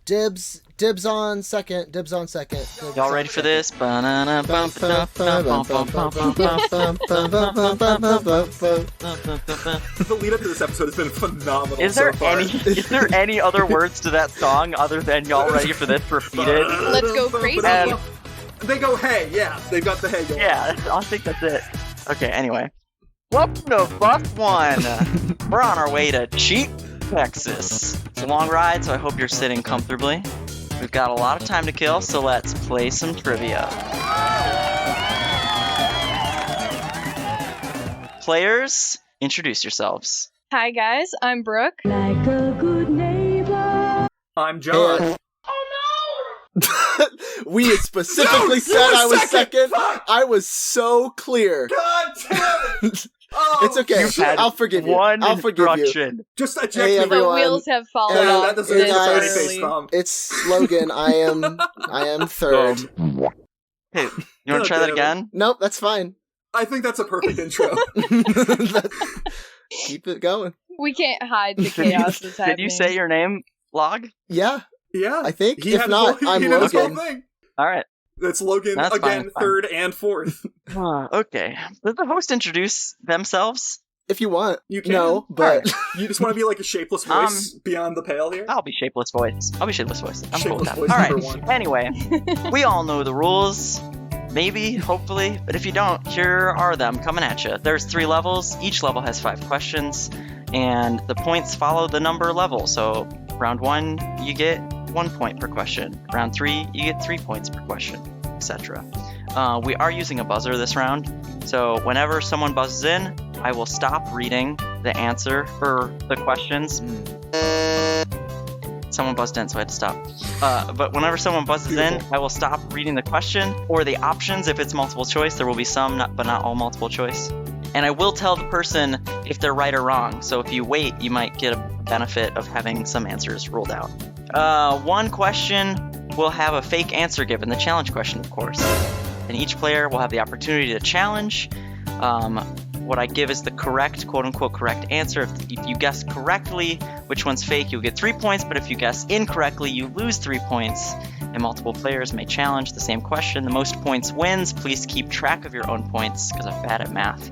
Dibs on second. Y'all ready for this? The lead up to this episode has been phenomenal. Is there so far. any other words to that song other than y'all ready for this repeated? Let's go crazy. And- They go hey, yeah. They've got the hey going. Yeah, I think that's it. Okay, anyway. Welcome to Bus 1. We're on our way to Cheap, Texas. It's a long ride, so I hope you're sitting comfortably. We've got a lot of time to kill, so let's play some trivia. Players, introduce yourselves. Hi guys, I'm Brooke. Like a good neighbor. I'm John. Hey, we specifically said I was second. I was so clear. God damn it! Oh, It's okay. You've had I'll forgive you. one I'll forgive you. instruction. Just eject Hey, me. everyone. The wheels have fallen Hey, off. that doesn't Hey, make guys. a face thumb. It's Logan. I am third. Hey, you want to try that again? Nope, that's fine. I think that's a perfect intro. Keep it going. We can't hide the chaos that's happening. Did you say your name, Log? Yeah, Yeah. I think. He If had not, he I'm did his whole Logan. thing. All right. It's Logan That's fine, again, that's fine. third and fourth. Okay. Does the host introduce themselves? If you want. You can. No, but You just want to be like a shapeless voice beyond the pale here? I'll be shapeless voice. I'm cool with Shapeless that. voice All right. number one. Anyway, we all know the rules. Maybe, hopefully, but if you don't, here are them coming at you. There's 3 levels. Each level has 5 questions, and the points follow the number level. So round 1, you get 1 point per question. Round 3, you get 3 points per question, etc. We are using a buzzer this round, so whenever someone buzzes in, I will stop reading the answer or the questions. Someone buzzed in, so I had to stop. But whenever someone buzzes in, I will stop reading the question or the options. If it's multiple choice, there will be some, but not all multiple choice. And I will tell the person if they're right or wrong. So if you wait, you might get a benefit of having some answers ruled out. One question will have a fake answer given, the challenge question, of course. And each player will have the opportunity to challenge. What I give is the correct, quote-unquote, correct answer. If you guess correctly which one's fake, you'll get 3 points, but if you guess incorrectly, you lose 3 points, and multiple players may challenge the same question. The most points wins. Please keep track of your own points, because I'm bad at math.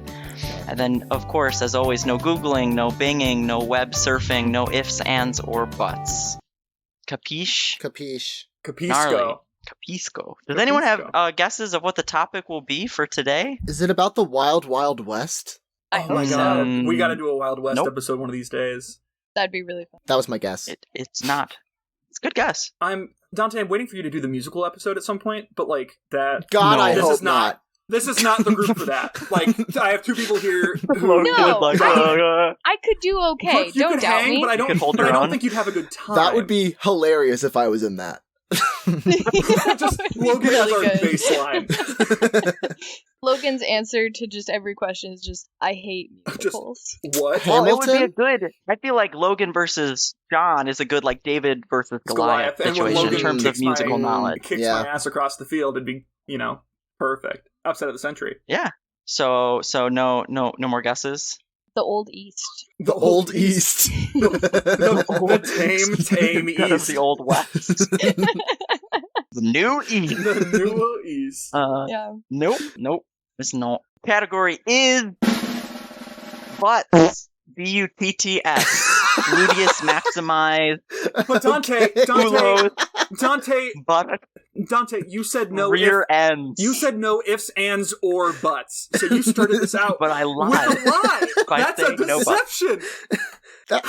And then, of course, as always, no Googling, no binging, no web surfing, no ifs, ands, or buts. Capiche? capiche. Gnarly. Capisco. Capisco. Does anyone have guesses of what the topic will be for today? Is it about the Wild Wild West? I Oh hope my so. god. We gotta do a Wild West Nope. episode one of these days. That'd be really fun. That was my guess. It's not. It's a good guess. Dante, I'm waiting for you to do the musical episode at some point, but like that. God, No. I This hope is not. This is not the group for that. Like, I have 2 people here who. No. Like, I could do okay. Look, you Don't could doubt hang, me. but I You could hold but I your don't own. think you'd have a good time. That would be hilarious if I was in that. just Logan as really our good. baseline. Logan's answer to just every question is just, I hate musicals. What? Well, it would be a Hamilton? good. I feel like Logan versus John is a good like David versus Goliath And when situation Logan in terms of kicks musical knowledge. Kicks Yeah. my ass across the field, it'd be, perfect. Upset of the century. Yeah. So no more guesses. The Old East. The Old East. The tame Instead of East. the Old West. The New East. The new East. Yeah. Nope. It's not. Category is butts. B-U-T-T-S. Gluteus maximize. But Dante, Ulos. Dante, Butt. you said no. Rear ends. You said no ifs, ands, or buts. So you started this out But I with lied. a lie. By That's a saying no buts. deception. That-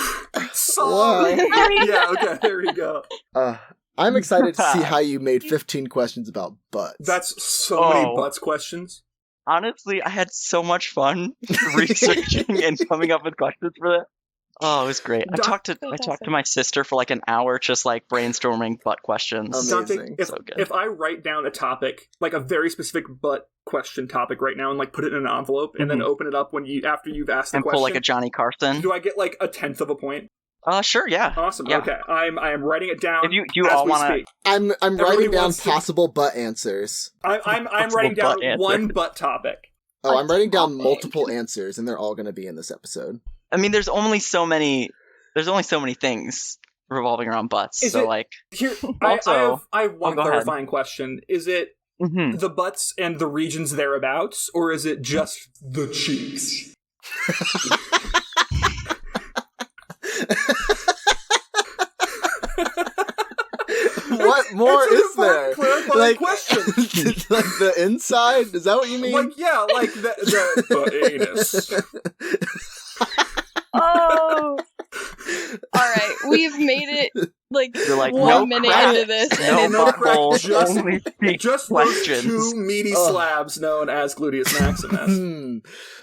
Sorry. Whoa. Yeah. Okay. There we go. I'm excited to see how you made 15 questions about butts. That's so many Oh. butts questions. Honestly, I had so much fun researching and coming up with questions for that. Oh, it was great. I talked to my sister for like an hour, just like brainstorming butt questions. Amazing. Dante, So good. if I write down a topic, like a very specific butt question topic right now, and like put it in an envelope, and then open it up after you've asked the And question, pull like a Johnny Carson. do I get like a 1/10 of a point? Sure, yeah. Awesome. Yeah. Okay, I am writing it down. If you as all we want to, speak. I'm Everybody writing down wants to- possible butt answers. I'm Possible writing down butt answer. one butt topic. Oh, I'm writing down topic. multiple answers, and they're all going to be in this episode. I mean, there's only so many things revolving around butts. Is So it- like, Here, Also- I have one go ahead. clarifying question. Is it mhm. the butts and the regions thereabouts, or is it just the cheeks? What more It's an is there? important clarifying question. Like the inside? Is that what you mean? Like, yeah, like the anus. Oh. All right, we've made it like, You're like, 1 no minute crack, into this, no and no it's crack, butthole, just- only speak Just those questions. two meaty Ugh. slabs known as gluteus maximus. Hmm.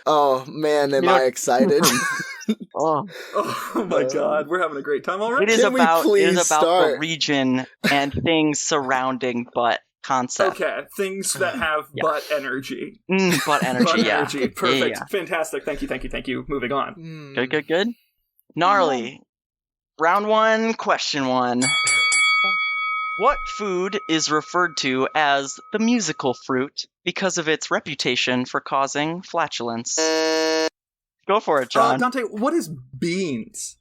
Oh man, am You know- I excited? Oh. Oh my god, we're having a great time already. It is Can we about please the start? region and things surrounding butt concept. Okay, things that have Yeah. butt energy. Butt energy, Butt yeah. energy, perfect, Yeah. fantastic. Thank you. Moving on. Hmm. Good. Gnarly. Round 1, question 1. What food is referred to as the musical fruit because of its reputation for causing flatulence? Go for it, John. Dante, what is beans?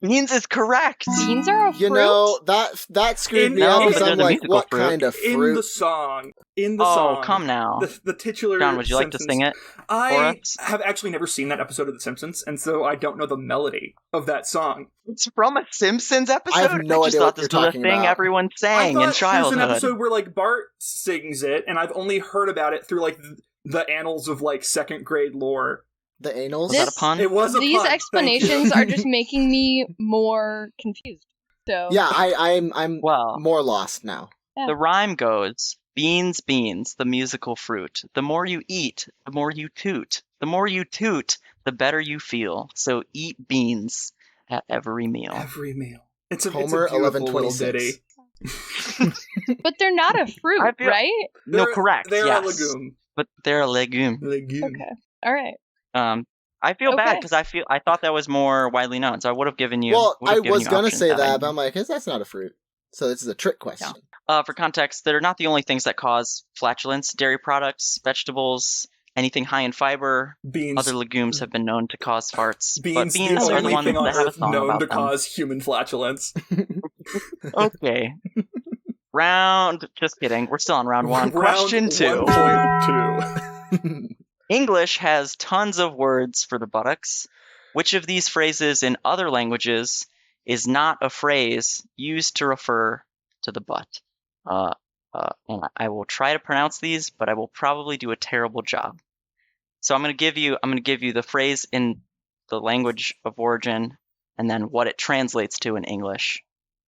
Beans is correct. beans are a fruit. You know, that screwed me No, up but because they're I'm the like, musical what fruit. kind of In fruit? the song. Oh, come now. The titular John, would you like to Simpsons. sing it for I us? have actually never seen that episode of The Simpsons, and so I don't know the melody of that song. It's from a Simpsons episode? I have no just idea thought what this you're was a talking thing about. everyone I sang thought in there's childhood. an episode where like Bart sings it, and I've only heard about it through like the annals of like second grade lore. The anals? Was that a pun? It was a These pun. explanations are just making me more confused. So Yeah, I'm Well, more lost now. the rhyme goes, beans, the musical fruit. The more you eat, the more you toot. The more you toot, the better you feel. So eat beans at every meal. Every meal. It's a Homer, beautiful little 11:26. ditty. but they're not a fruit, I feel- right? No, They're- correct, They're yes. a legume. But they're a legume. Legume. Okay. All right. I feel bad Okay. because I thought that was more widely known, so I would have given you. Well, would have I given was you gonna options say I that, knew. but I'm like, that's not a fruit. So this is a trick question. For context, they're not the only things that cause flatulence. Dairy products, vegetables, anything high in fiber, Beans. other legumes have been known to cause farts. Beans, but beans the are the only ones thing on that have a Earth song known about to them. cause human flatulence. Okay. Just kidding. We're still on round 1. Round Question 2. 1.2. English has tons of words for the buttocks. Which of these phrases in other languages is not a phrase used to refer to the butt? And I will try to pronounce these, but I will probably do a terrible job. So I'm going to give you the phrase in the language of origin, and then what it translates to in English,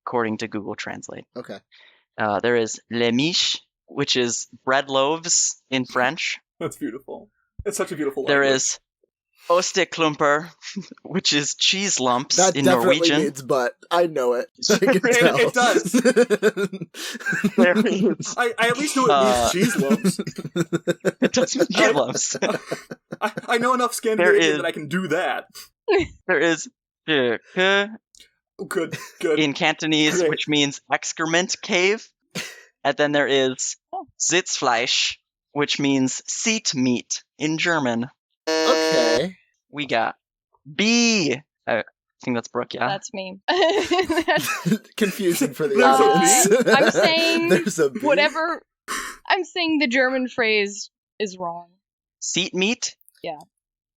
according to Google Translate. Okay. There is les miches, which is bread loaves in French. That's beautiful. It's such a beautiful There language. is Osteklumper, which is cheese lumps That in definitely Norwegian. means butt. I know it. I can It tell. does. There is, I at least know it means cheese lumps. it does mean cheese lumps. I know enough Scandinavian There is- that I can do that. There is "bøke" Oh, good. in Cantonese, Great. which means excrement cave. And then there is Sitzfleisch, which means seat meat in German. Okay. We got B. I think that's Brooke, yeah? That's me. That's Confusing for the There's a audience. B? I'm saying There's a B. whatever. I'm saying the German phrase is wrong. Seat meat? Yeah.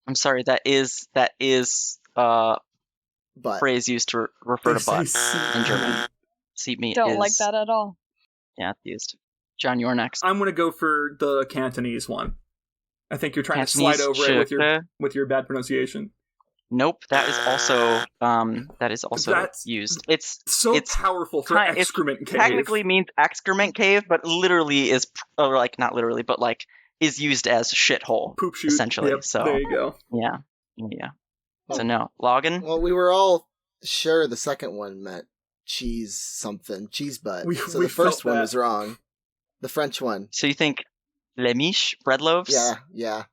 I'm sorry, that is But phrase used to refer They to butt say in German. Seat meat Don't is, like that at all. Yeah, it's used. John, you're next. I'm gonna go for the Cantonese one. I think you're trying Cantonese, to slide over it "bøke." with your bad pronunciation. Nope, that is also That's used. It's So It's powerful for kind- it's excrement cave. technically means excrement cave, but literally is, or like not literally, but like is used as shithole. Poop shoot. essentially, Yep, so- there you go. Yeah. So no, Logan. well, we were all sure the second one meant cheese something, cheese butt. We so the first felt one that. was wrong. The French one. So you think les miches, bread loaves? Yeah.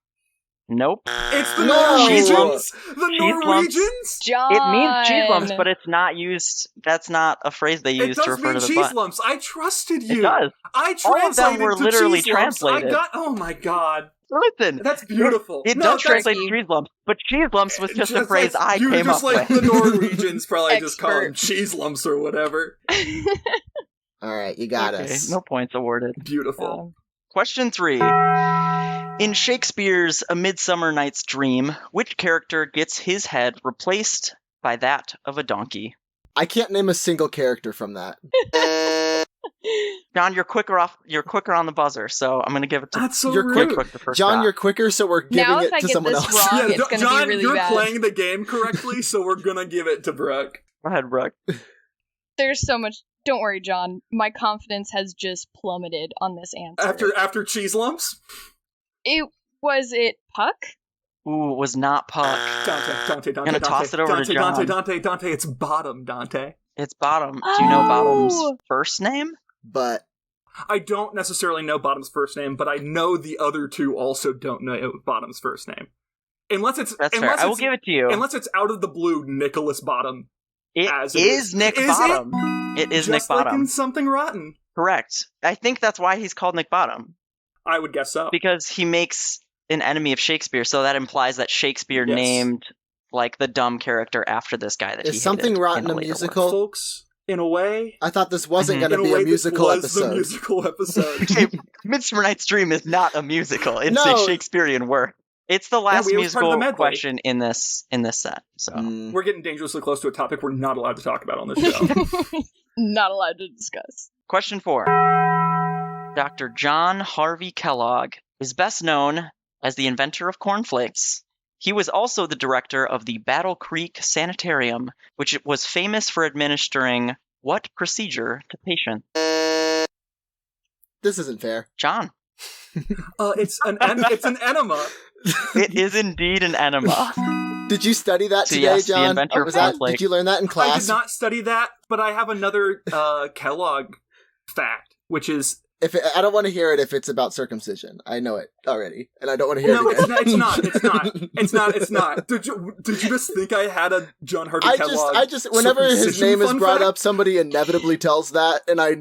Nope. It's the No! Norwegians. Cheese lumps. The Cheese lumps. Norwegians. John. It means cheese lumps, but it's not used. That's not a phrase they It use to does refer mean to the cheese butt. lumps. I trusted you. It does. I All of them translated were to literally cheese lumps. translated. Oh my god. Listen, That's beautiful. it No, does that's- translate to cheese lumps, but cheese lumps was just a phrase I you came just up like with. the Norwegians probably just call Expert. them cheese lumps or whatever. All right, you got Okay, us. no points awarded. Beautiful. Question 3. In Shakespeare's A Midsummer Night's Dream, which character gets his head replaced by that of a donkey? I can't name a single character from that. John, you're quicker on the buzzer, so I'm going to give it to That's so You're rude. Brooke the first John, shot. you're quicker, so we're giving Now if it I to get someone this else. wrong, it's gonna John, be really you're bad. playing the game correctly, so we're gonna give it to Brooke. Go ahead, Brooke. There's so much. Don't worry, John. My confidence has just plummeted on this answer. After cheese lumps? Was it Puck? Ooh, it was not Puck. Dante. Gonna toss it over to John. Dante, it's Bottom, Dante. It's Bottom. Do you know Bottom's Oh! first name? But I don't necessarily know Bottom's first name, but I know the other two also don't know Bottom's first name. Unless it's That's fair. I will give it to you. Unless it's out of the blue, Nicholas Bottom. It as is Nick Is Bottom. It is Just Nick Bottom. like in Something Rotten. Correct. I think that's why he's called Nick Bottom. I would guess so. Because he makes an enemy of Shakespeare, so that implies that Shakespeare Yes. named like the dumb character after this guy that he is Something hated Rotten in a later musical? work. Folks, in a way, I thought this wasn't Mhm. going to be a musical this was the episode. musical episode. Okay, Midsummer Night's Dream is not a musical. It's No. a Shakespearean work. It's the last it was part of the musical medley. question in this set. So Mm. We're getting dangerously close to a topic we're not allowed to talk about on this show. Not allowed to discuss. Question 4. Dr. John Harvey Kellogg is best known as the inventor of cornflakes. He was also the director of the Battle Creek Sanitarium, which was famous for administering what procedure to patients? This isn't fair. John. It's an enema. It is indeed an enema. Did you study that So today, yes, the John? inventor Was of that, cornflakes. did you learn that in I class? did not study that, but I have another Kellogg fact, which is I don't want to hear it if it's about circumcision. I know it already, and I don't want to hear no, it again. it's not. Did you just think I had a John Harvey Kellogg? I just, whenever his circumcision name is fun brought fact? up, somebody inevitably tells that, and I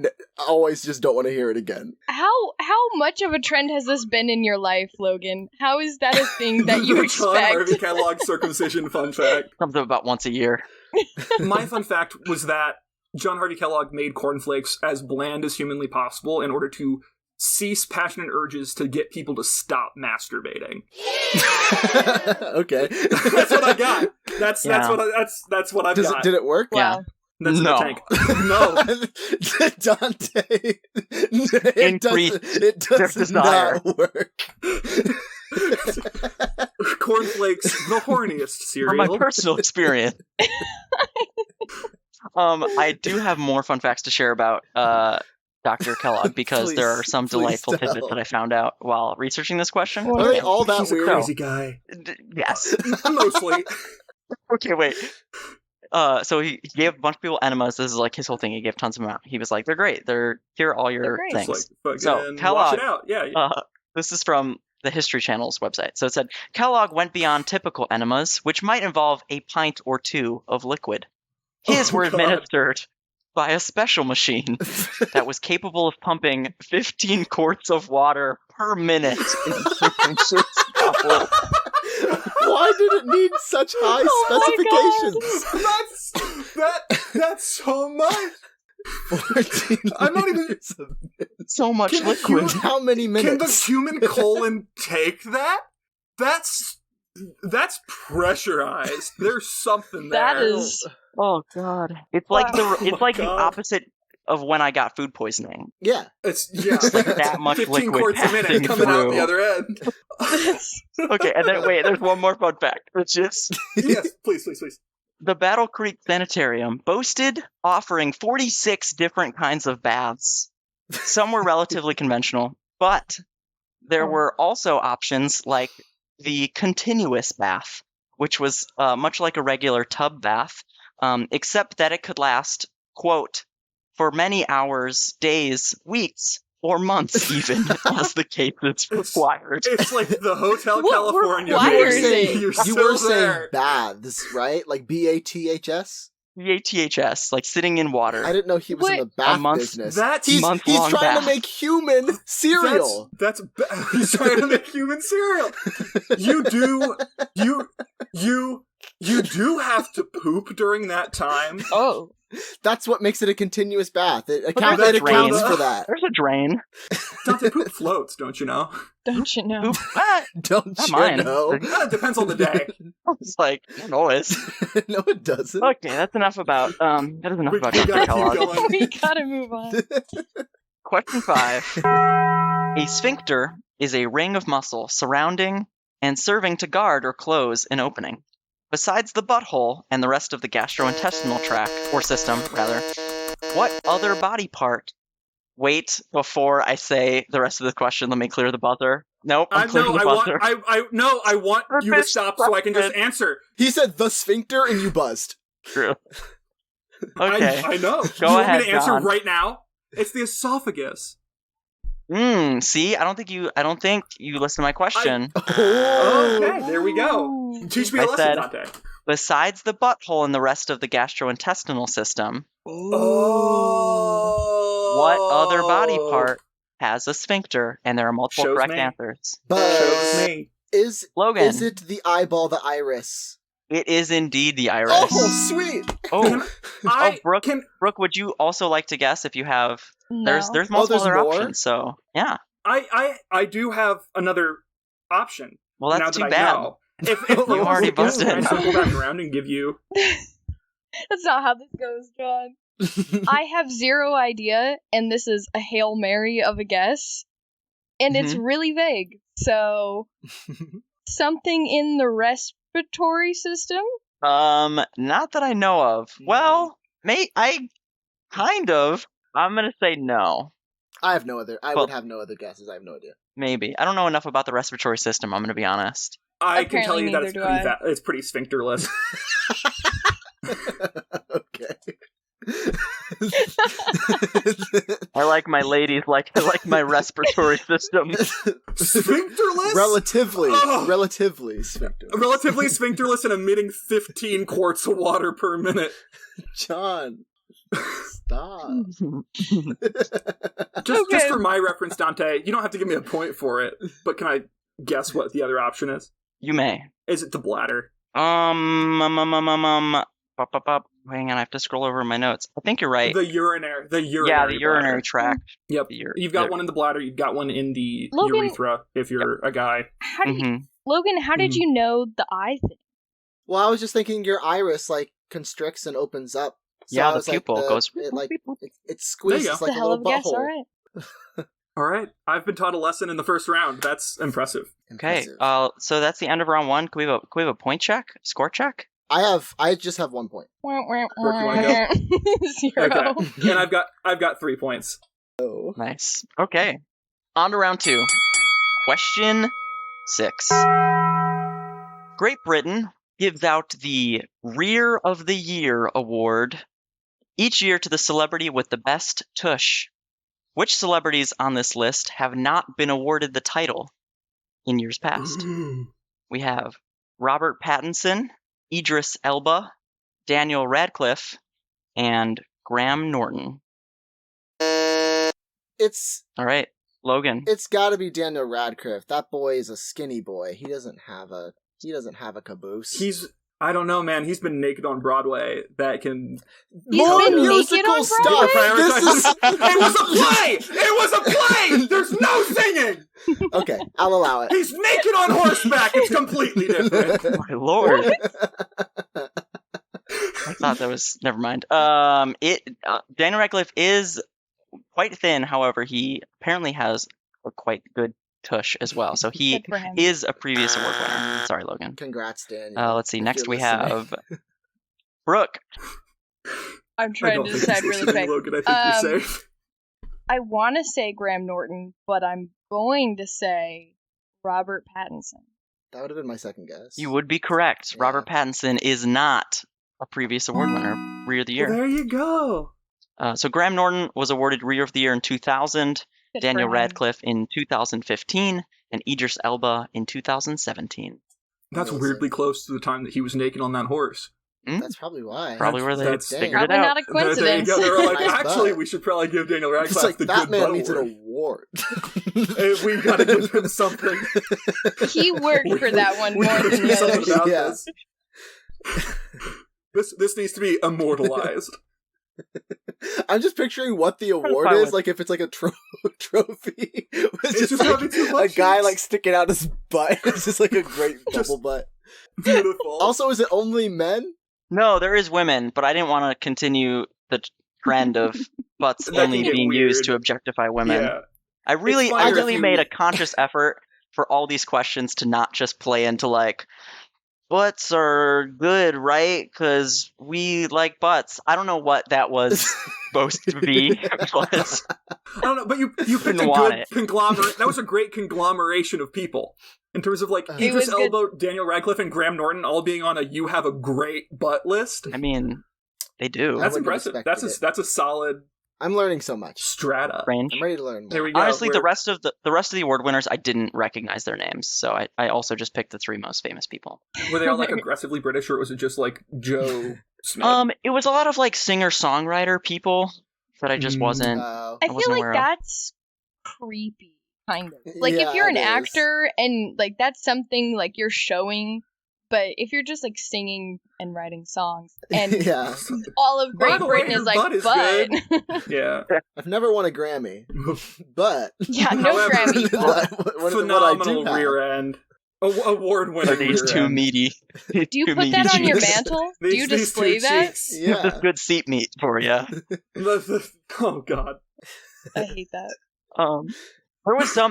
always just don't want to hear it again. How much of a trend has this been in your life, Logan? How is that a thing that you The John Harvey expect? Kellogg circumcision fun fact. Comes up about once a year. My fun fact was that John Harvey Kellogg made cornflakes as bland as humanly possible in order to cease passionate urges to get people to stop masturbating. Okay. That's what I got. That's what I've got. Did it work? Wow. That's in No. the tank. No. Dante. Increase It their does desire. not work. Cornflakes, the horniest From my cereal. personal experience. I do have more fun facts to share about Dr. Kellogg because there are some Please delightful tell. tidbits that I found out while researching this question. Are they all that He's a weird? crazy guy. Yes. Mostly. Okay, wait. So he gave a bunch of people enemas. This is like his whole thing. He gave tons of them out. He was like, "They're great. Here are all They're your great." Just things." like So, fucking Kellogg, wash it out. Yeah. This is from the History Channel's website. So it said, Kellogg went beyond typical enemas, which might involve a pint or two of liquid. His Oh, were God. administered by a special machine that was capable of pumping 15 quarts of water per minute into ship's bowel. Why did it need such high Oh specifications? That's so much. 14 I'm not even- liters of- So much Can liquid. How many Can the minutes? human colon take that? That's pressurized. There's something there. That is. Oh god. It's like Oh it's my like the God. opposite of when I got food poisoning. Yeah. It's like that much 15 liquid quarts a minute passing coming out through. the other end. Okay, and then wait, there's one more fun fact, which is Yes, please. the Battle Creek Sanitarium boasted offering 46 different kinds of baths. Some were relatively conventional, but there were also options like the continuous bath, which was much like a regular tub bath, except that it could last, quote, for many hours, days, weeks, or months even, as the case is required. It's like the Hotel What California. requires You're it? You still were there. saying baths, right? Like BATHS? BATHS, like sitting in water. I didn't know he was in the bath month- business. That's He's month-long trying bath. to make human cereal. He's trying to make human cereal. You do have to poop during that time. Oh. That's what makes it a continuous bath. It there's a accounts drain. for that. There's a drain. Dante, poop floats, don't you know? Don't you know? What? Don't Not you mine. know? It depends on the day. It's like, not always. No, it doesn't. Okay, that's enough about that is enough We about gotta Dr. keep Kellogg. going. We gotta move on. Question 5. A sphincter is a ring of muscle surrounding and serving to guard or close an opening. Besides the butthole and the rest of the gastrointestinal tract, or system, rather, what other body part? Wait, before I say the rest of the question, let me clear the buzzer. Nope, I'm clearing the buzzer. I want you to stop so I can just answer. He said the sphincter and you buzzed. True. Okay. I know. Go you want ahead, me to answer John. right now? It's the esophagus. See, I don't think you listened to my question. Okay, there we go. Teach me a I lesson, said- Dante. Besides the butthole and the rest of the gastrointestinal system, Oh. what other body part has a sphincter? And there are multiple Shows correct me. answers. Buzz. me. Logan, Is it the eyeball, the iris? it is indeed the iris. Oh, sweet. Brooke, Can Brooke, would you also like to guess if you have? No. There's multiple there's other more? options. So yeah. I do have another option. Well, now that's that too I bad. know. If You already Can I busted. circle back around and give you? That's not how this goes, John. I have zero idea, and this is a Hail Mary of a guess. And it's really vague. So, something in the respiratory system? Not that I know of. Well, kind of. I'm gonna say no. I have no other. I Well- would have no other guesses. I have no idea. Maybe. I don't know enough about the respiratory system. I'm gonna be honest. I can tell Apparently you that it's neither do it's pretty sphincterless. Okay. I like my ladies like I like my respiratory system. Sphincterless? Relatively, Ugh. relatively sphincter. Relatively sphincterless and emitting 15 quarts of water per minute. John, stop. Just for my reference, Dante, you don't have to give me a point for it, but can I guess what the other option is? You may. Is it the bladder? Pop, pop, pop. Hang on, I have to scroll over my notes. I think you're right. The urinary Yeah, the urinary bladder. tract. Yep. The You've got one in the bladder, you've got one in the Logan- urethra, if you're a guy. How do you, hmm Logan, how did you know the eye thing? Well, I was just thinking your iris like constricts and opens up. So Yeah, I the was like, pupil goes. It, like it There squeezes you go. like That's a a hell little of a guess, butthole. alright. Alright, I've been taught a lesson in the first round. That's impressive. Okay. Impressive. So that's the end of round 1. Can we have a point check? Score check? I just have 1 point. Brooke, you wanna Zero. Okay. And I've got 3 points. Oh. Nice. Okay. On to round 2. Question 6. Great Britain gives out the Rear of the Year award each year to the celebrity with the best tush. Which celebrities on this list have not been awarded the title in years past? We have Robert Pattinson, Idris Elba, Daniel Radcliffe, and Graham Norton. It's All right, Logan. got to be Daniel Radcliffe. That boy is a skinny boy. He doesn't have a caboose. I don't know, man. He's been naked on Broadway. That can More been naked musical on stuff. Broadway? This is It was a play! It was a play! There's no singing! Okay, I'll allow it. He's naked on horseback! It's completely different. My lord. I thought that was never mind. Daniel Radcliffe is quite thin. However, he apparently has a quite good tush as well. So he Good for him. is a previous award winner. Sorry, Logan. Congrats, Daniel. Let's see. if Next you're we listening. have Brooke. I'm I trying don't to think decide you're really listening, quick. Logan. I think you're safe. I want to say Graham Norton, but I'm going to say Robert Pattinson. That would have been my second guess. You would be correct. Yeah. Robert Pattinson is not a previous award winner. Rear of the Well, Year. there you go. So Graham Norton was awarded Rear of the Year in 2000. Good Daniel for him. Radcliffe in 2015, and Idris Elba in 2017. That's Amazing. weirdly close to the time that he was naked on that horse. That's probably why. Probably where they That's- figured it Probably out. not a There you coincidence. go. They were like, Nice actually, butt. we should probably give Daniel It's Radcliffe like the that good man butt needs an award. award. Hey, we gotta give him something. He worked for that one We more gotta than do the something others. about Yeah. this. This needs to be immortalized. I'm just picturing what the award fine is, with- like if it's like a trophy. It's just just like gotta be two a butt guy cheeks. like sticking out his butt. It's just like a great Just- bubble butt. Beautiful. Also, is it only men? No, there is women, but I didn't want to continue the trend of butts That only can get being weird. used to objectify women. yeah. I really fine if you- made a conscious effort for all these questions to not just play into like butts are good, right? Because we like butts. I don't know what that was supposed to be. But I don't know, but you picked Didn't a want good it. conglomerate. That was a great conglomeration of people. In terms of like It Idris was good. Elba, Daniel Radcliffe, and Graham Norton all being on a "you have a great butt" list. I mean, they do. That's wouldn't have impressive. expected That's a solid I'm learning so much. strata. Range. I'm ready to learn There more. we go. Honestly, the We're- rest of the award winners, I didn't recognize their names, so I also just picked the 3 most famous people. Were they all like aggressively British, or was it just like Joe Smith? It was a lot of like singer-songwriter people that I just Mm. wasn't. I I feel wasn't like aware of. that's creepy, kind of. Like Yeah, if you're an it is. actor and like that's something like you're showing, but if you're just like singing and writing songs and Yeah, all of By Great the way, Britain your is like butt is but yeah. I've never won a Grammy, but yeah, no However, Grammy. what I Phenomenal do have. rear end. Award Are winning these rear too end. meaty? Do you put that on your mantle? Do you These display two that? cheeks. This Yeah, is good seat meat for you. Oh god. I hate that.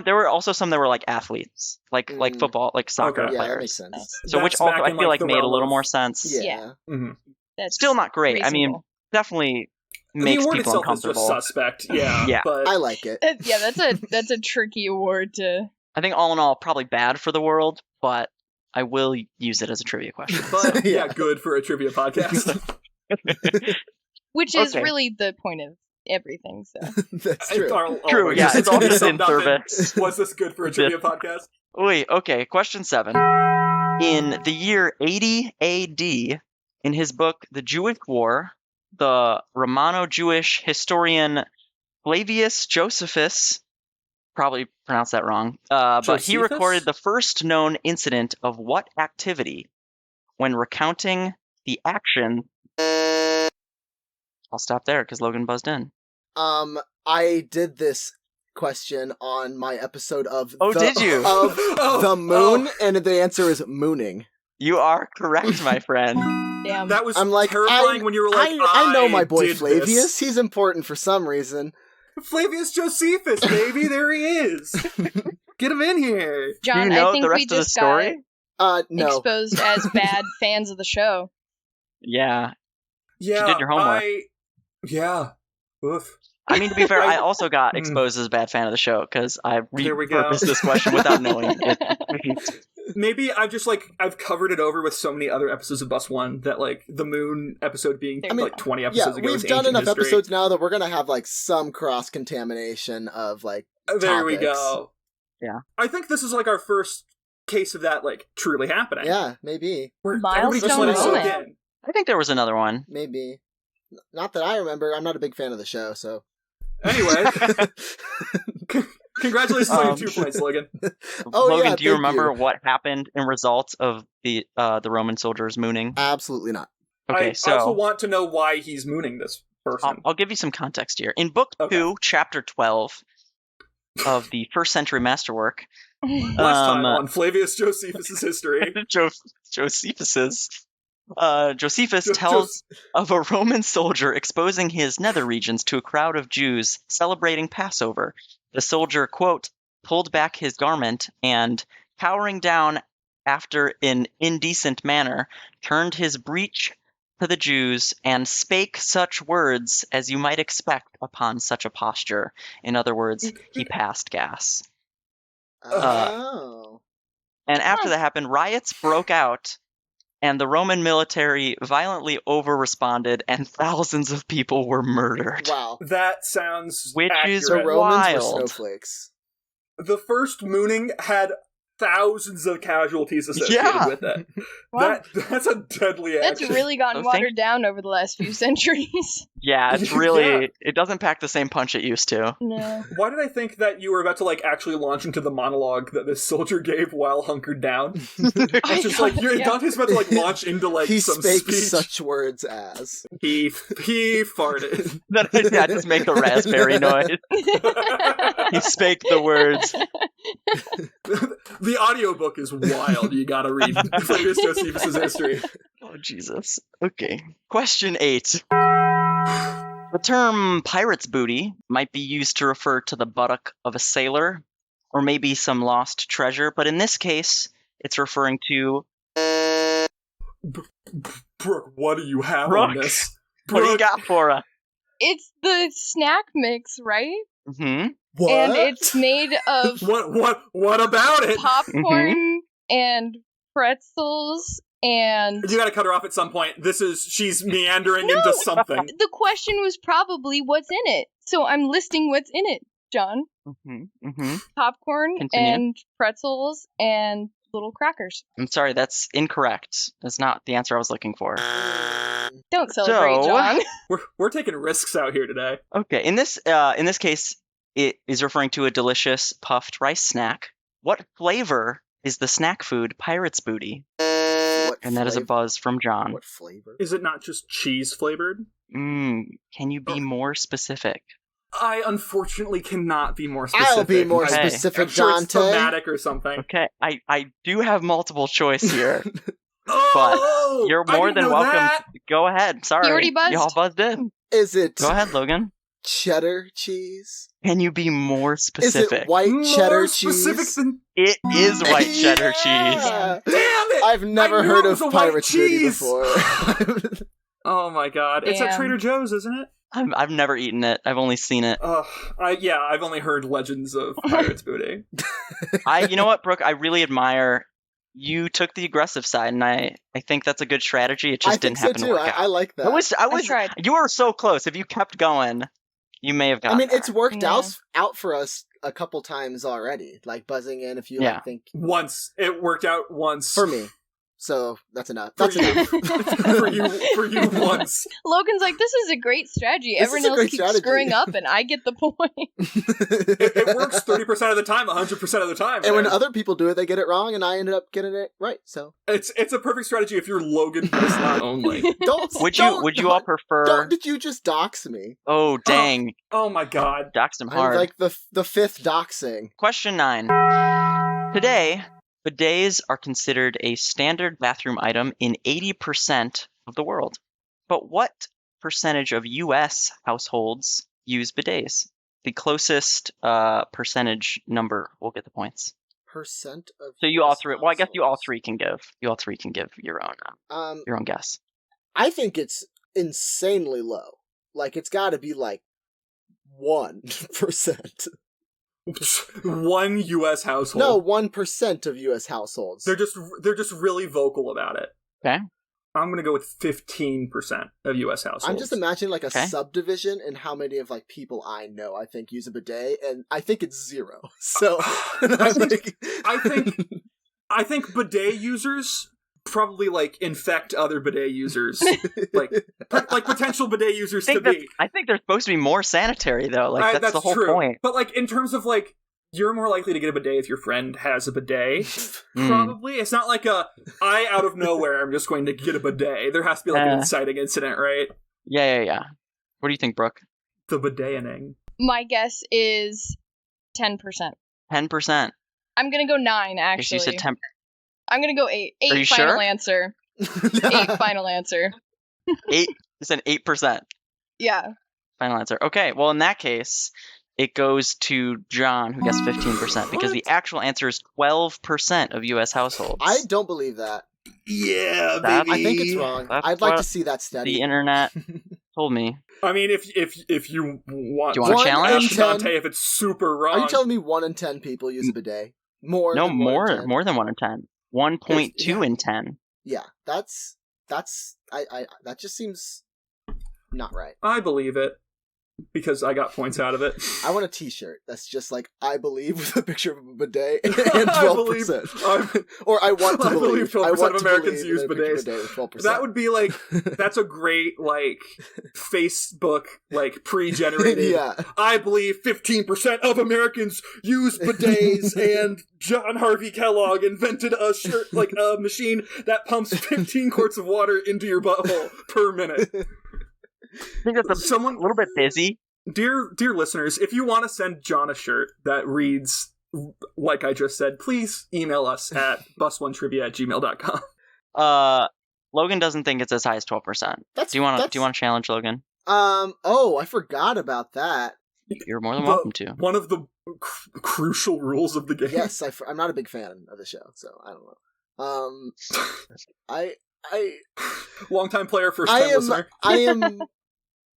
There were also some that were like athletes, like Mm. football, like soccer Okay. yeah, that players. makes sense. So which That's also back I in, feel like, like the made a realm little of- more sense. Yeah, Mhm. That's Still not great. I mean, reasonable. definitely The makes award people itself is uncomfortable. just suspect. Yeah. Yeah. But I like it. Yeah, that's a tricky award to. I think all in all, probably bad for the world, but I will use it as a trivia question. but yeah, Yeah. good for a trivia podcast. Which is Okay. really the point of everything. So That's true. True, yeah, it's all just in summed up service. Was this good for a trivia podcast? Wait, okay, question 7. In the year 80 AD, in his book The Jewish War, the Romano-Jewish historian Flavius Josephus, probably pronounced that wrong, but he Josephus? recorded the first known incident of what activity when recounting the action. I'll stop there because Logan buzzed in. I did this question on my episode of Oh, the, did you? of Oh, the moon, oh. and the answer is mooning. You are correct, my friend. damn. That was I'm like, terrifying when you were like, I know my boy did Flavius. this. He's important for some reason. Flavius Josephus, baby, there he is. Get him in here. John, Do you know I think the we rest of the just got story? No. exposed as bad fans of the show. Yeah. Yeah, did your homework. Yeah. Oof. I mean, to be fair, I also got Mm. exposed as a bad fan of the show because I There we go. repurposed this question without knowing it. Maybe I've covered it over with so many other episodes of Bus One that like the moon episode being I mean, like 20 Yeah, episodes ago. we've is done ancient enough history. episodes now that we're gonna have like some cross contamination of like. There we topics. go. Yeah. I think this is like our first case of that like truly happening. Yeah, maybe, Where Milestone everybody just let it soak moment. in. I think there was another one. maybe. Not that I remember. I'm not a big fan of the show, so. Anyway, congratulations on your Um, 2 points, Logan. Oh, Logan, yeah, do you thank remember you. what happened in result of the Roman soldiers mooning? Absolutely not. Okay, I so also want to know why he's mooning this person. I'll give you some context here. In Book Okay. 2, Chapter 12 of the first century masterwork, Last time um, on Flavius Josephus' history. Josephus Jo- tells of a Roman soldier exposing his nether regions to a crowd of Jews celebrating Passover. The soldier, quote, pulled back his garment and, cowering down after an indecent manner, turned his breech to the Jews and spake such words as you might expect upon such a posture. In other words, he passed gas. Oh. And after that happened, riots broke out, and the Roman military violently over-responded, and thousands of people were murdered. Wow. That sounds Which is The accurate. Romans were Wild. snowflakes. The first mooning had thousands of casualties associated with it. Wow. That's a deadly That's action. really gotten So think- watered down over the last few centuries. Yeah, it's really Yeah. it doesn't pack the same punch it used to. No. Why did I think that you were about to like actually launch into the monologue that this soldier gave while hunkered down? It's just like Yeah. Dante's about to like launch into like he some spake speech. such words as. He farted. Then I just make the raspberry noise. He spake the words. The audiobook is wild. You gotta read Flavius Josephus' history. Oh, Jesus. Okay. Question 8. The term pirate's booty might be used to refer to the buttock of a sailor, or maybe some lost treasure, but in this case, it's referring to... Brooke, what do you have Brooke, on this? What do you Brooke, got for us? It's the snack mix, right? Mm-hmm. What? And it's made of What about it? popcorn and pretzels and... You gotta cut her off at some point. She's meandering No! into something. The question was probably what's in it. So I'm listing what's in it, John. Mm-hmm. Mm-hmm. Popcorn Continue. and pretzels and little crackers. I'm sorry, that's incorrect. That's not the answer I was looking for. Don't celebrate, So- John. We're taking risks out here today. Okay, in this case, it is referring to a delicious puffed rice snack. What flavor is the snack food pirate's booty? What And that is a flavor? buzz from John. What flavor? Is it not just cheese flavored? Can you be more specific? I unfortunately cannot be more specific. I'll be more Okay. specific, I'm sure it's Dante. thematic or something. Okay, I do have multiple choice here. Oh, You're I more didn't than know welcome. that. Go ahead. Sorry. You already buzzed? Y'all buzzed in. Is it Go ahead, Logan. cheddar cheese? Can you be more Is specific? it white More cheddar specific cheese? than It is white cheddar cheese. Yeah! damn it! I've never I knew heard it of was a white pirate's booty cheese. before. Oh my god, it's at Damn. Trader Joe's, isn't it? I've never eaten it. I've only seen it. I've only heard legends of pirates booty. You know what, Brooke? I really admire you took the aggressive side, and I think that's a good strategy. It I just think didn't so happen too. to work out. I like that. I was. tried. You were so close. If you kept going, you may have I gotten. mean, it's there. worked Yeah. out for us a couple times already. Like buzzing in, if you Yeah. like, think Once it worked out once for me. So that's enough. For That's you. enough. for you once. Logan's like, this is a great strategy. This is Everyone a else great keeps strategy. screwing up, and I get the point. It works 30% of the time, 100% of the time. And when man. other people do it, they get it wrong, and I ended up getting it right. So it's a perfect strategy if you're Logan Bislat only. don't. Would don't- you all prefer? Did you just dox me? Oh dang, Oh my god. doxed him I'm hard. like the fifth doxing. Question 9. Today, bidets are considered a standard bathroom item in 80% of the world. But what percentage of U.S. households use bidets? The closest percentage number will get the points. Percent of. So you all US three. Well, I guess you all households. three can give. You all three can give your own guess. I think it's insanely low. Like it's got to be like 1%. One U.S. household. No, 1% of U.S. households. They're just really vocal about it. Okay. I'm gonna go with 15% of U.S. households. I'm just imagining like a Okay. subdivision and how many of like people I know I think use a bidet, and I think it's 0. So I think bidet users probably like infect other bidet users, like potential bidet users to be. I think they're supposed to be more sanitary though. Like that's the whole true. point. But like in terms of like, you're more likely to get a bidet if your friend has a bidet. Mm. Probably. It's not like I out of nowhere I'm just going to get a bidet. There has to be like an inciting incident, right? Yeah. What do you think, Brooke? The bideting. My guess is 10%. 10%. I'm gonna go 9, actually. You said 10. I'm gonna go 8. Are you 8 final sure? answer. 8 final answer. 8. You said 8%. Yeah. Final answer. Okay. Well, in that case, it goes to John, who guessed 15%, because the actual answer is 12% of U.S. households. I don't believe that. Yeah, That- I think it's wrong. That's I'd like what to see that study. The internet told me. I mean, if you want, Do you want a One challenge? in 10. Dante, if it's super wrong. Are you telling me 1 in 10 people use a bidet? More? No, than 1 in 10? more than 1 in 10. 1.2 in 10. Yeah, that's that just seems not right. I believe it. because I got points out of it. I want a T-shirt that's just like I believe with a picture of a bidet and 12%. Or I want to believe 12% of Americans use bidets. Bidet with 12%. That would be like that's a great like Facebook like pre-generated. Yeah. I believe 15% of Americans use bidets, and John Harvey Kellogg invented a machine that pumps 15 quarts of water into your butthole per minute. I think that's a little bit busy. Dear listeners, if you want to send John a shirt that reads like I just said, please email us at bus1trivia@gmail.com. Logan doesn't think it's as high as 12%. Do you want to challenge Logan? I forgot about that. You're more than welcome to. One of the crucial rules of the game. Yes, I'm not a big fan of the show, so I don't know. Longtime player, first time listener. I am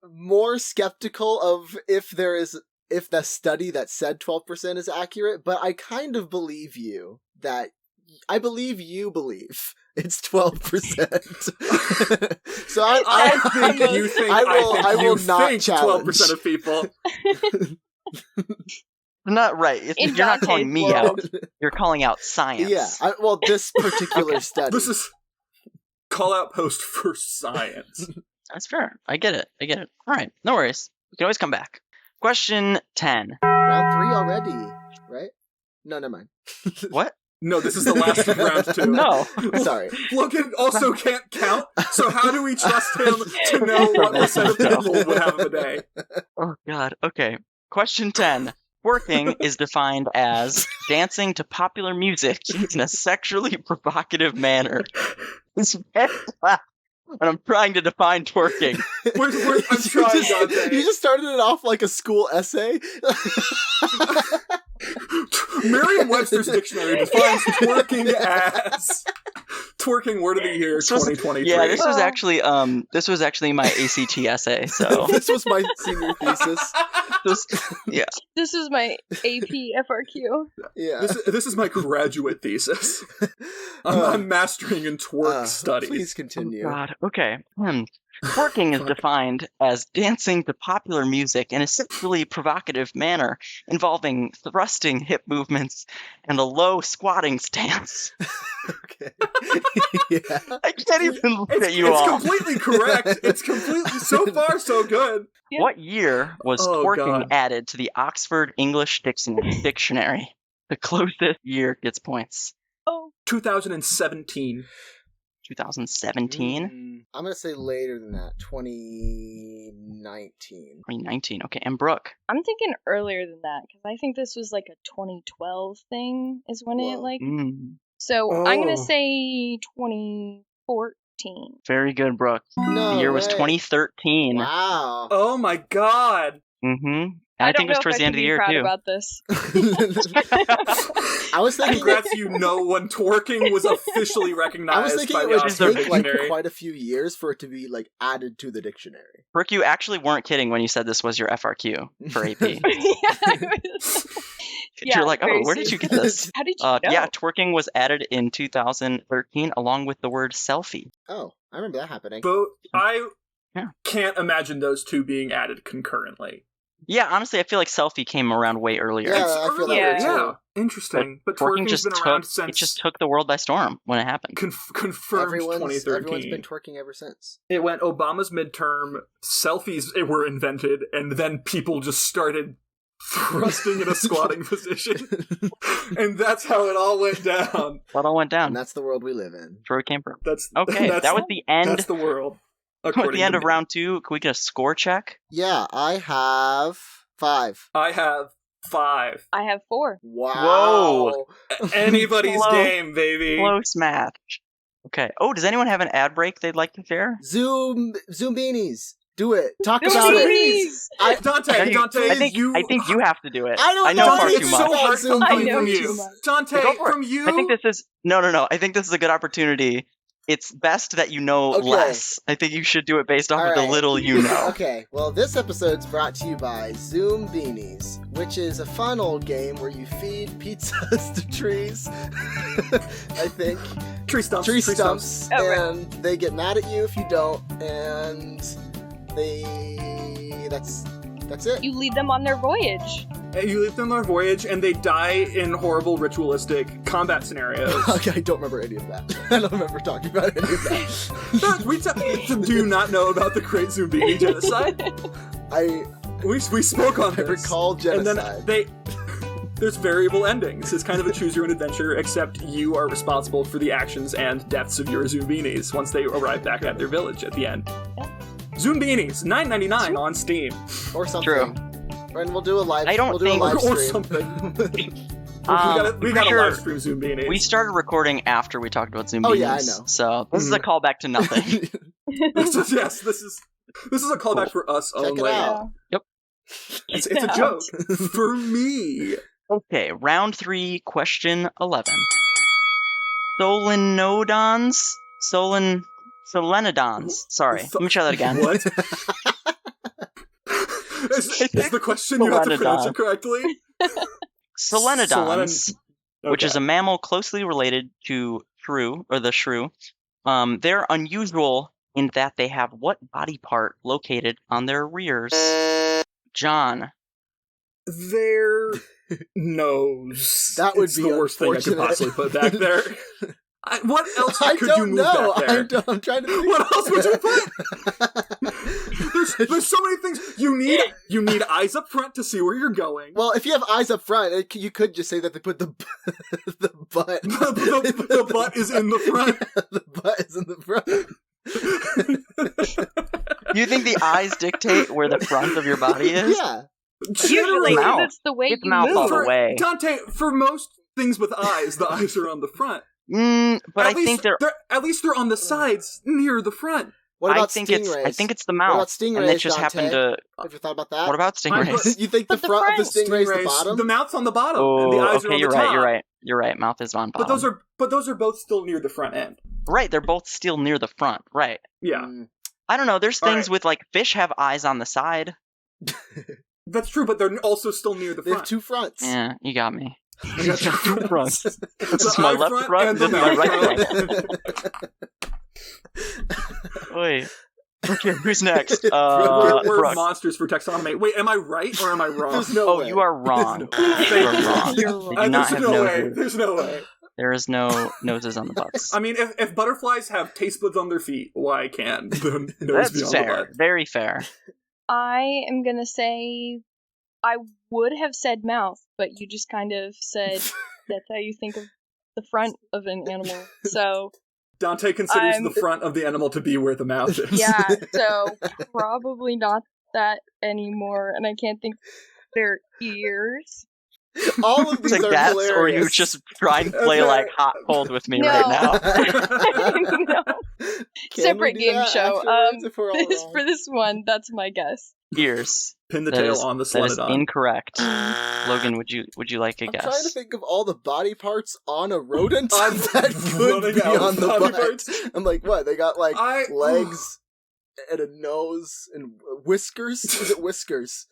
more skeptical of if the study that said 12% is accurate, but I kind of believe you that I believe you believe it's 12%. So I think you think I will not challenge 12% of people. Not right. You're not calling me out. You're calling out science. Yeah. This particular study. This is call out post for science. That's fair. I get it. All right. No worries. We can always come back. Question 10. Round 3 already, right? No, never mind. What? No, this is the last of round 2. No. Sorry. Logan also can't count, so how do we trust him to know what percent of people would have a day? Oh, God. Okay. Question 10. Twerking is defined as dancing to popular music in a sexually provocative manner. And I'm trying to define twerking. I'm trying, Dante. You just started it off like a school essay? Merriam-Webster's dictionary defines twerking as twerking word of the year 2023. Yeah, this was actually my ACT essay. So this was my senior thesis. This is my AP FRQ. Yeah. This is my graduate thesis. I'm mastering in twerk studies. Please continue. Oh, God. Okay. Twerking is defined as dancing to popular music in a sexually provocative manner involving thrusting hip movements and a low squatting stance. Okay. Yeah. I can't even look at you all. It's completely correct. It's completely, so far, so good. Yeah. What year was twerking added to the Oxford English Dictionary? The closest year gets points. 2017. 2017? I'm going to say later than that. 2019. 2019. Okay, and Brooke? I'm thinking earlier than that, because I think this was like a 2012 thing, is when it like... So I'm going to say 2014. Very good, Brooke. No the year was way. 2013. Wow. Oh my god. Mm-hmm. I think it was towards the end of the year, proud too. about this. I was thinking... Congrats, when twerking was officially recognized. I was thinking by it the would Oxford take like Dictionary. quite a few years for it to be like added to the dictionary. Brooke, you actually weren't kidding when you said this was your FRQ for AP. You're like, where did you get this? How did you know? Yeah, twerking was added in 2013 along with the word selfie. Oh, I remember that happening. But I can't imagine those two being added concurrently. Yeah, honestly, I feel like selfie came around way earlier. Yeah, I feel that way too. Yeah, interesting. But twerking's been around since... It just took the world by storm when it happened. Confirmed 2013. Everyone's been twerking ever since. It went Obama's midterm, selfies were invented, and then people just started thrusting in a squatting position. And that's how it all went down. That all went down. And that's the world we live in. Troy Camper. That was the end. That's the world. At the end of round 2, can we get a score check? Yeah, I have 5. I have 5. I have 4. Wow. Whoa. Anybody's game, baby. Close match. Okay. Oh, does anyone have an ad break they'd like to share? Zoom beanies. Do it. Talk Zoom about beanies. it. Dante, I think you have to do it. I know far it's too so much. hard Zoom coming I know from too you. much. Dante, Go for from it. you. I think this is no. I think this is a good opportunity. It's best that you know less. I think you should do it based off of the little you know. Okay, well, this episode's brought to you by Zoom Beanies, which is a fun old game where you feed pizzas to trees. I think. Tree stumps. And Oh, right. they get mad at you if you don't, and that's That's it. You lead them on their voyage. You leave them on their voyage, and they die in horrible ritualistic combat scenarios. Okay, I don't remember any of that. I don't remember talking about any of that. Do you not know about the Great Zumbini genocide? We spoke on I this. recall genocide. And then there's variable endings. It's kind of a choose your own adventure, except you are responsible for the actions and deaths of your Zumbinis once they arrive back at their village at the end. Zumbinis, $9.99 on Steam. Or something. True. And we'll do a live. I don't we'll do think- a live Or stream. something. we got a live stream Zumbinis. We started recording after we talked about Zumbinis. Oh, yeah, I know. So this is a callback to nothing. This is a callback for us Check only. it out. It's a joke for me. Okay, round 3, question 11. Solenodons. Sorry, let me try that again. What? is the question you have to pronounce it correctly? Solenodons, which is Okay. a mammal closely related to shrew, or the shrew. They're unusual in that they have what body part located on their rears? John. Their nose. That would It's be the worst thing I could unfortunate. possibly put back there. What else I could don't you move know. back there? I'm trying to think. What else would you put? there's so many things. You need eyes up front to see where you're going. Well, if you have eyes up front, you could just say that they put the the butt. The butt is in the front. The butt is in the front. You think the eyes dictate where the front of your body is? Yeah. Usually, mouth. that's the way Get the you mouth move. all the way. Dante, for most things with eyes, the eyes are on the front. But I At least think they're. at least they're on the sides near the front. What about I think stingrays? it's the What mouth. about stingrays, and they just Dante? happen to. Have you thought about that? What about stingrays? You think the But the front of the front- stingray is the bottom? The mouth's on the bottom, Oh, and the eyes are okay, on you're the right. top. You're right. Mouth is on bottom. But those are both still near the front end. Right, they're both still near the front. Right. Yeah, I don't know. There's All things right. with like fish have eyes on the side. that's true. But they're also still near the They have front. two fronts. Yeah, you got me. I got you. Two fronts. This The is my eye left front. and This the is my mouth right front. front. Wait. Okay, who's next? We're Brooke. monsters for taxonomy. Wait, am I right or am I wrong? There's no Oh, way. you are wrong. There's no You are wrong. You're They wrong. do not There's have no way. noses. There's no way. There is no noses on the butts. I mean, if butterflies have taste buds on their feet, why can't the nose be That's on fair. the butt? Very fair. I am gonna say I would have said mouth, but you just kind of said that's how you think of the front of an animal. So Dante considers I'm- the front of the animal to be where the mouth is. yeah, so probably not that anymore. And I can't think their ears. All of It's these a are guess, hilarious. or you just try and play Okay. like hot cold with me No. right now. No. Can Separate we do game that show. afterwards if we're all wrong? For this one, that's my guess. Ears. Pin the That tail is, on the that is Solenodon. incorrect. Logan, would you like a I'm guess? trying to think of all the body parts on a rodent I'm that could running be out of on the body butt. parts. I'm like, what? They got like I- legs and a nose and whiskers. Is it whiskers?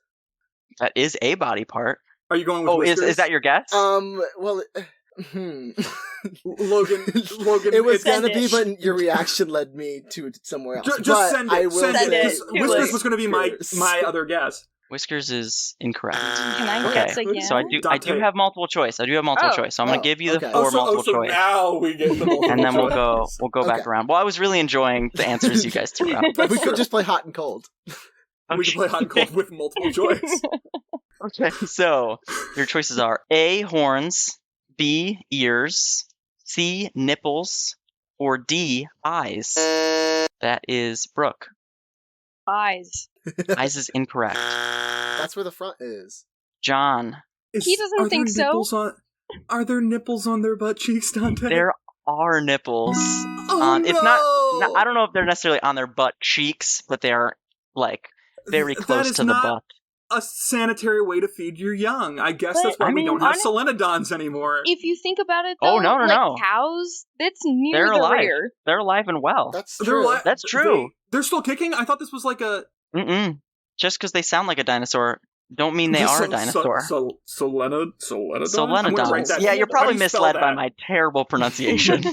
That is a body part. Are you going with Oh, whiskers? is that your guess? Well, Logan, it was it's- gonna be, Send but your reaction led me to somewhere else. Just but send I it. will Send Send it. say it. 'cause Too Whiskers late. was going to be my other guess. Whiskers is incorrect. Can I Okay. guess again? So I do Dante. have multiple choice. I do have multiple Oh. choice. So I'm gonna Oh, give you the okay. four multiple so choice. now we get the multiple And then we'll choice. go back Okay. around. Well, I was really enjoying the answers you guys threw out. That's we true. could just play hot and cold. We can play hot and cold with multiple choice. Okay, so your choices are A, horns, B, ears, C, nipples, or D, eyes. That is Brooke. Eyes. Eyes is incorrect. That's where the front is. John, He doesn't are there think so. nipples are there nipples on their butt cheeks, Dante? there are nipples. Oh, It's no! I don't know if they're necessarily on their butt cheeks, but they're like very That close is to the not butt. a sanitary way to feed your young. I guess But, that's why I we mean, don't have honest- solenodons anymore. If you think about it, Oh, though, no, like no. cows, that's near They're the alive. rear. They're alive and well. That's They're true. li- That's true. They're still kicking? I thought this was like a... Mm-mm. Just because they sound like a dinosaur, don't mean they are a dinosaur. Solenodon? Solenodons. Yeah, you're probably misled by my terrible pronunciation.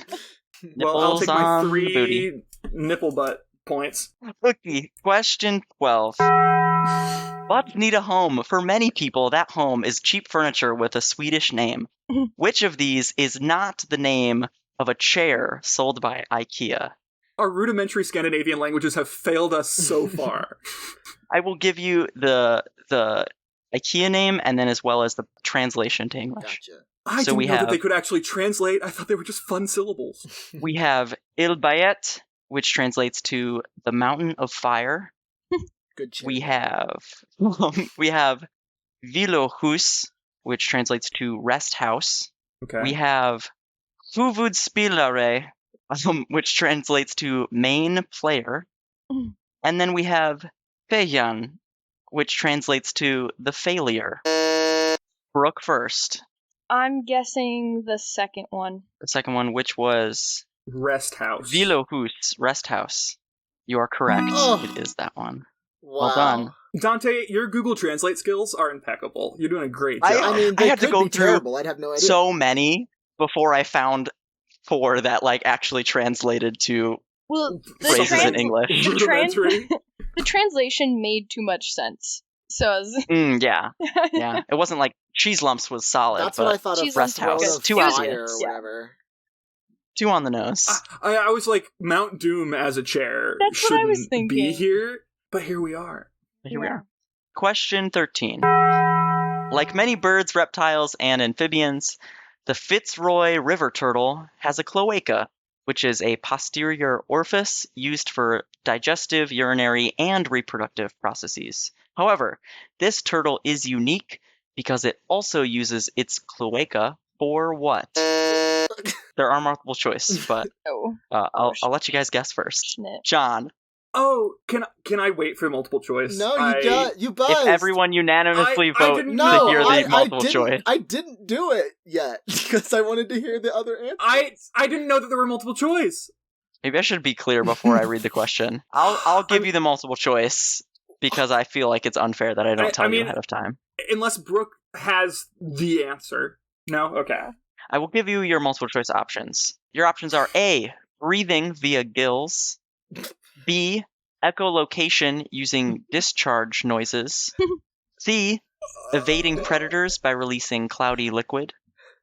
Well, I'll take my Nipples on the booty. 3 nipple butt points. Okay, question 12. Butts need a home. For many people, that home is cheap furniture with a Swedish name. Which of these is not the name of a chair sold by IKEA? Our rudimentary Scandinavian languages have failed us so far. I will give you the IKEA name and then as well as the translation to English. Gotcha. I So didn't we know that have- they could actually translate. I thought they were just fun syllables. We have Ilbayet, which translates to the Mountain of Fire. Good chair. We have Vilohus, which translates to rest house. Okay. We have Huvudspelare, which translates to main player. And then we have Fejan, which translates to the failure. Brooke first. I'm guessing the second one. The second one, which was Rest house. Vilohus, rest house. You are correct. Oh. It is that one. Wow. Well done. Dante, your Google Translate skills are impeccable. You're doing a great job. I mean, they I had to could go be through terrible. I'd have no idea. So many before I found 4 that like actually translated to Well, phrases in trans- English. Rudimentary. the translation made too much sense. So I was Yeah. It wasn't like cheese lumps was solid, That's but what I thought of Cheese Rest Throne House. of 2 out of Fire or yeah. whatever. 2 on the nose. I was like, Mount Doom as a chair That's what I shouldn't was thinking. be here, but here we are. Here we Yeah. are. Question 13. Like many birds, reptiles, and amphibians, the Fitzroy river turtle has a cloaca, which is a posterior orifice used for digestive, urinary, and reproductive processes. However, this turtle is unique because it also uses its cloaca for what? There are multiple choice, but oh, I'll let you guys guess first. snit. John, Oh, can I wait for multiple choice? No, I- you buzzed. if everyone unanimously I vote didn't to No, hear the multiple didn't, choice, I didn't do it yet because I wanted to hear the other answer. I didn't know that there were multiple choice. maybe I should be clear before I read the question. I'll give you the multiple choice because I feel like it's unfair that I don't tell I you mean- ahead of time. Unless Brooke has the answer. No? Okay. I will give you your multiple choice options. Your options are A, breathing via gills, B, echolocation using discharge noises, C, evading predators by releasing cloudy liquid,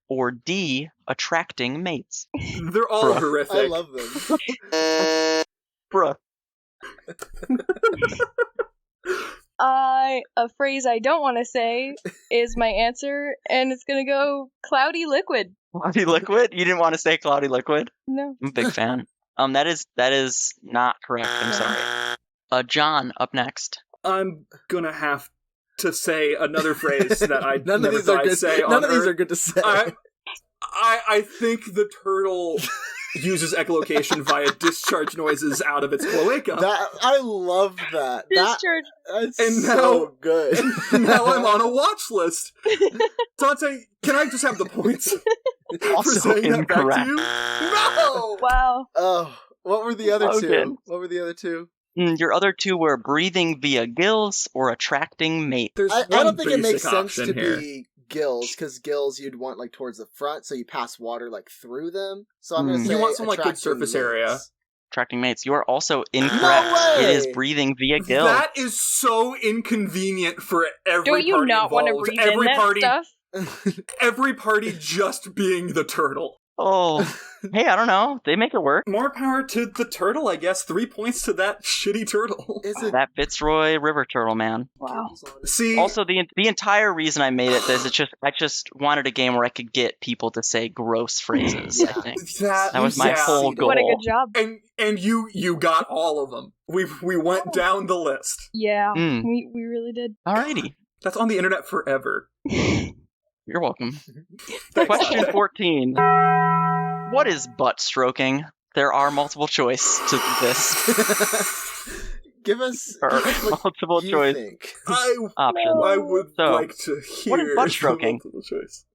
or D, attracting mates. They're all Bruh. horrific. I love them. Bruh. A phrase I don't want to say is my answer, and it's gonna go cloudy liquid. Cloudy liquid? You didn't want to say cloudy liquid? No. I'm a big fan. That is not correct. I'm sorry. John, up next. I'm gonna have to say another phrase that I None of never these thought are I'd good. say None on of these Earth. are good to say. I think the turtle uses echolocation via discharge noises out of its cloaca. I love that. Discharge. That's And so good. Now I'm on a watch list. Dante, can I just have the points for Also saying that back to incorrect. you? No! Wow. Oh, what were the other Logan. two? What were the other two? Your other 2 were breathing via gills or attracting mates. There's I one don't think it basic makes sense option to here. be gills, because gills you'd want like towards the front, so you pass water like through them. So I'm gonna Mm. say You want some, like, good attracting surface mates. area. Attracting mates. You are also incorrect. way! It is breathing via gills. That is so inconvenient for every Don't you party not want to involved. breathe every in that party, stuff? every party just being the turtle. Oh, hey, I don't know. They make it work. More power to the turtle, I guess. 3 points to that shitty turtle. Is it? That Fitzroy River Turtle, man. Wow. See, Also, the entire reason I made it is I just wanted a game where I could get people to say gross phrases. I Yeah. think that was my yeah. whole goal. What a good job. And you got all of them. We went down the list. Yeah. Mm. We really did. Alrighty, That's on the internet forever. you're welcome. Thanks, Question Dante. 14. What is butt stroking? There are multiple choice to this. Give us Or what multiple you choice think. options. I would So, like to hear what is butt the stroking? multiple choice.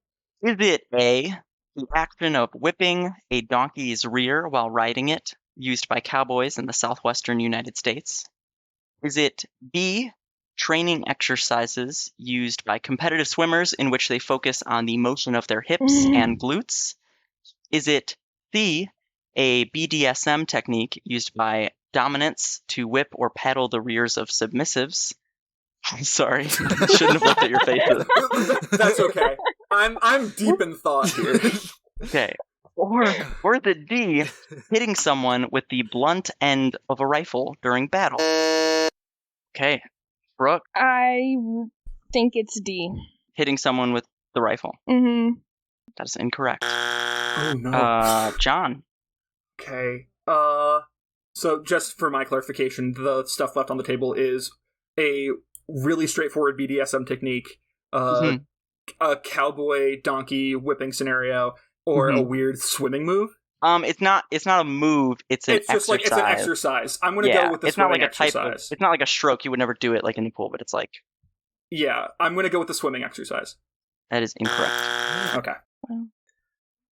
Is it A, the action of whipping a donkey's rear while riding it, used by cowboys in the southwestern United States? Is it B, training exercises used by competitive swimmers in which they focus on the motion of their hips and glutes? Is it C, a BDSM technique used by dominants to whip or paddle the rears of submissives? I'm sorry. I shouldn't have looked at your faces. That's okay. I'm deep in thought here. Okay. Or the D, hitting someone with the blunt end of a rifle during battle. Okay. Brooke, I think it's D. hitting someone with the rifle. Mm-hmm. That is incorrect. Oh no. John. Okay. So just for my clarification, the stuff left on the table is a really straightforward BDSM technique, Mhm. a cowboy donkey whipping scenario, or a weird swimming move. It's not a move. It's an It's just exercise. like it's an exercise. I'm gonna Yeah, go with the it's not swimming like a type exercise. of. It's not like a stroke. You would never do it like in the pool, but it's like Yeah, I'm gonna go with the swimming exercise. that is incorrect. Okay.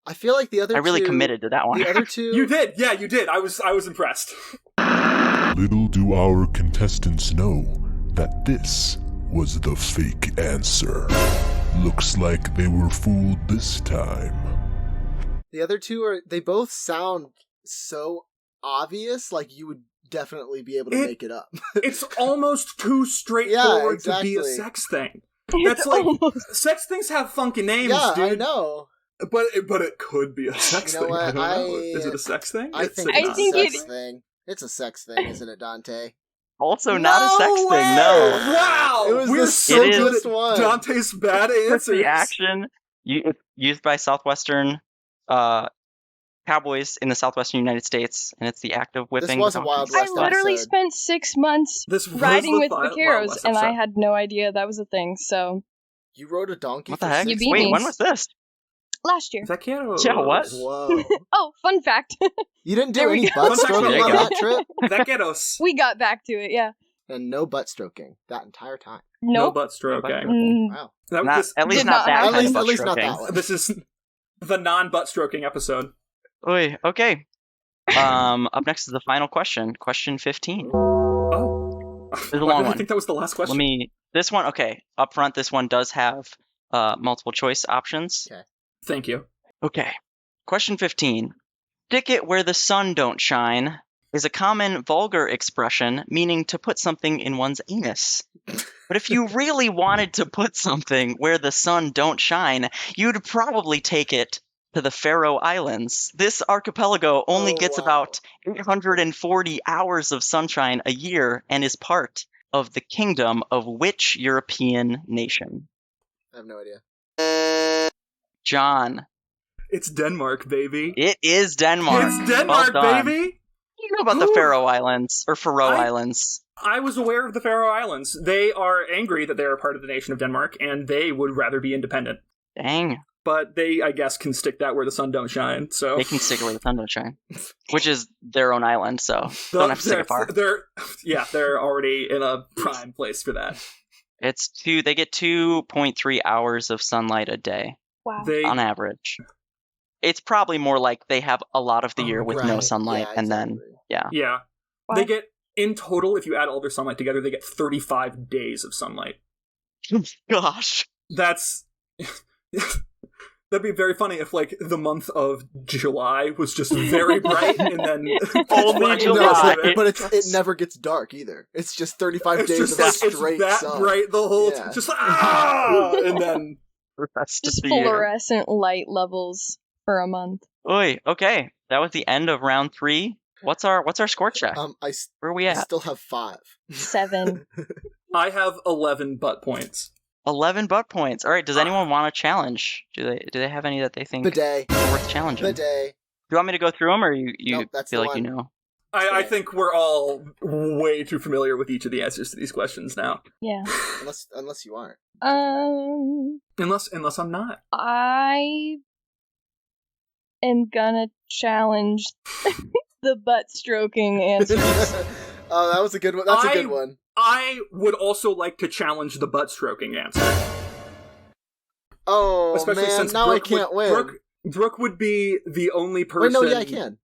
I feel like the other I really two, committed to that one. The other two... You did, yeah, you did. I was impressed. Little do our contestants know that this was the fake answer. Looks like they were fooled this time. The other two they both sound so obvious, like you would definitely be able to make it up. It's almost too straightforward to be a exactly. sex thing. That's like sex things have funky names, Yeah, dude. I know. But it could be a sex You know thing. what? I don't know. Is it a sex thing? I It's think a- it's I a think sex it- thing. It's a sex thing, isn't it, Dante? Also, not a sex No thing. way! No. Wow, It was we're the so good simplest at one. Dante's bad It's answers. the action used by Southwestern cowboys in the Southwestern United States, and it's the act of whipping. This was a donkeys. Wild I West literally episode. spent 6 months This was riding the with Wild vaqueros, West and I episode. had no idea that was a thing. So You rode a donkey What for the heck? 6 You beat Wait, me. when was this? last year. Vaqueros. Yeah, what? Whoa. Oh, fun fact. You didn't do There we any go. butt Fun fact stroking about on Logan. that trip? Vaqueros. We got back to it. Yeah. And no butt stroking that entire time. No Nope. butt stroking. Mm, Wow. At least Did not not that happen. kind of At butt least not stroking. that one. This is the non-butt stroking episode. Oy, okay. Up next is the final question. Question 15. Oh. This is a Why long did I one. think that was the last question? This one, okay. Up front, this one does have multiple choice options. Okay. Thank you. Okay. Question 15. Stick it where the sun don't shine is a common vulgar expression meaning to put something in one's anus. But if you really wanted to put something where the sun don't shine, you'd probably take it to the Faroe Islands. This archipelago only Oh, gets wow. about 840 hours of sunshine a year and is part of the kingdom of which European nation? I have no idea. John. It's Denmark, baby. It is Denmark. It's Denmark, Well done. baby. You know about the Ooh. Faroe Islands, or Faroe I- Islands. I was aware of the Faroe Islands. They are angry that they are part of the nation of Denmark, and they would rather be independent. Dang. But they, I guess, can stick that where the sun don't shine. So They can stick it where the sun don't shine. Which is their own island, so don't have to stick it far. They're already in a prime place for that. They get 2.3 hours of sunlight a day, wow. They on average. It's probably more like they have a lot of the year with no Right. sunlight, Yeah, and then, exactly. yeah. Wow. They get in total, if you add all their sunlight together, they get 35 days of sunlight. gosh. That's that'd be very funny if like the month of July was just very bright and then Only black July. the rest of it. But it never gets dark either. It's just 35 It's days just of like straight it's that sun. bright the whole Yeah. just and then The rest Just of the year. fluorescent light levels for a month. Oy, okay. That was the end of round 3. What's our score check? Where are we I at? still have 5. 7. I have 11 butt points. 11 butt points. All right. Does anyone want to challenge? Do they have any that they think Bidet. are worth challenging? Bidet. Do you want me to go through them, or you Nope, that's feel the like you one. know? I think we're all way too familiar with each of the answers to these questions now. Yeah. Unless you aren't. Unless I'm not. I am gonna challenge the butt stroking answers. Oh, that was a good one. That's a good one. I would also like to challenge the butt stroking answer. Oh, Especially man, since now Brooke I can't win. Brooke would be the only Wait, person no, yeah, I can.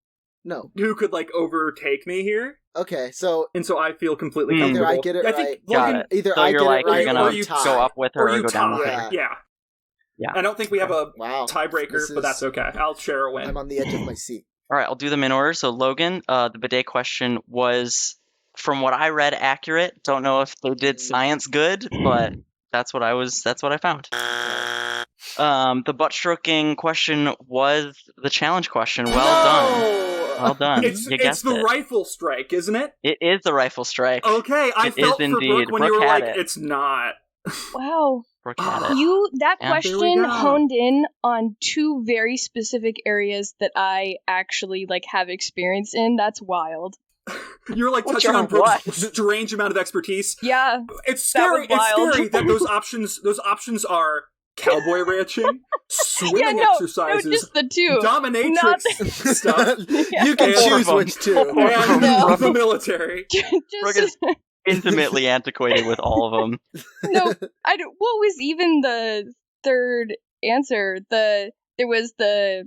No. who could like overtake me here. Okay, so And so I feel completely Hmm. comfortable. either I get it I right. think Got Logan, it. Either So I you're get like it right you're or gonna you tie. go up with her or or you go down with tie. her. Yeah. Yeah. I don't think we have a Wow. tiebreaker, This but that's is- okay. I'll share a win. I'm on the edge of my seat. All right, I'll do them in order. So Logan, the bidet question was from what I read, accurate. Don't know if they did science good, but that's what I found. The butt stroking question was the challenge question. Well done. Well done. It's You guessed the it. rifle strike, isn't it? It is the rifle strike. Okay, I It felt is for indeed. Brooke when you Brooke were had like, it. it's not. Wow. Brooke had it. That Yeah. There we question go. honed in on two very specific areas that I actually have experience in. That's wild. You're like What's touching on your what? Brooke's strange amount of expertise. Yeah. It's scary. That was It's wild. scary that those options are cowboy ranching, swimming No, exercises, just the two. dominatrix stuff, You can And- choose Four of which two. and No. the military. Brooke is intimately antiquated with all of them. No, what was even the third answer? There was the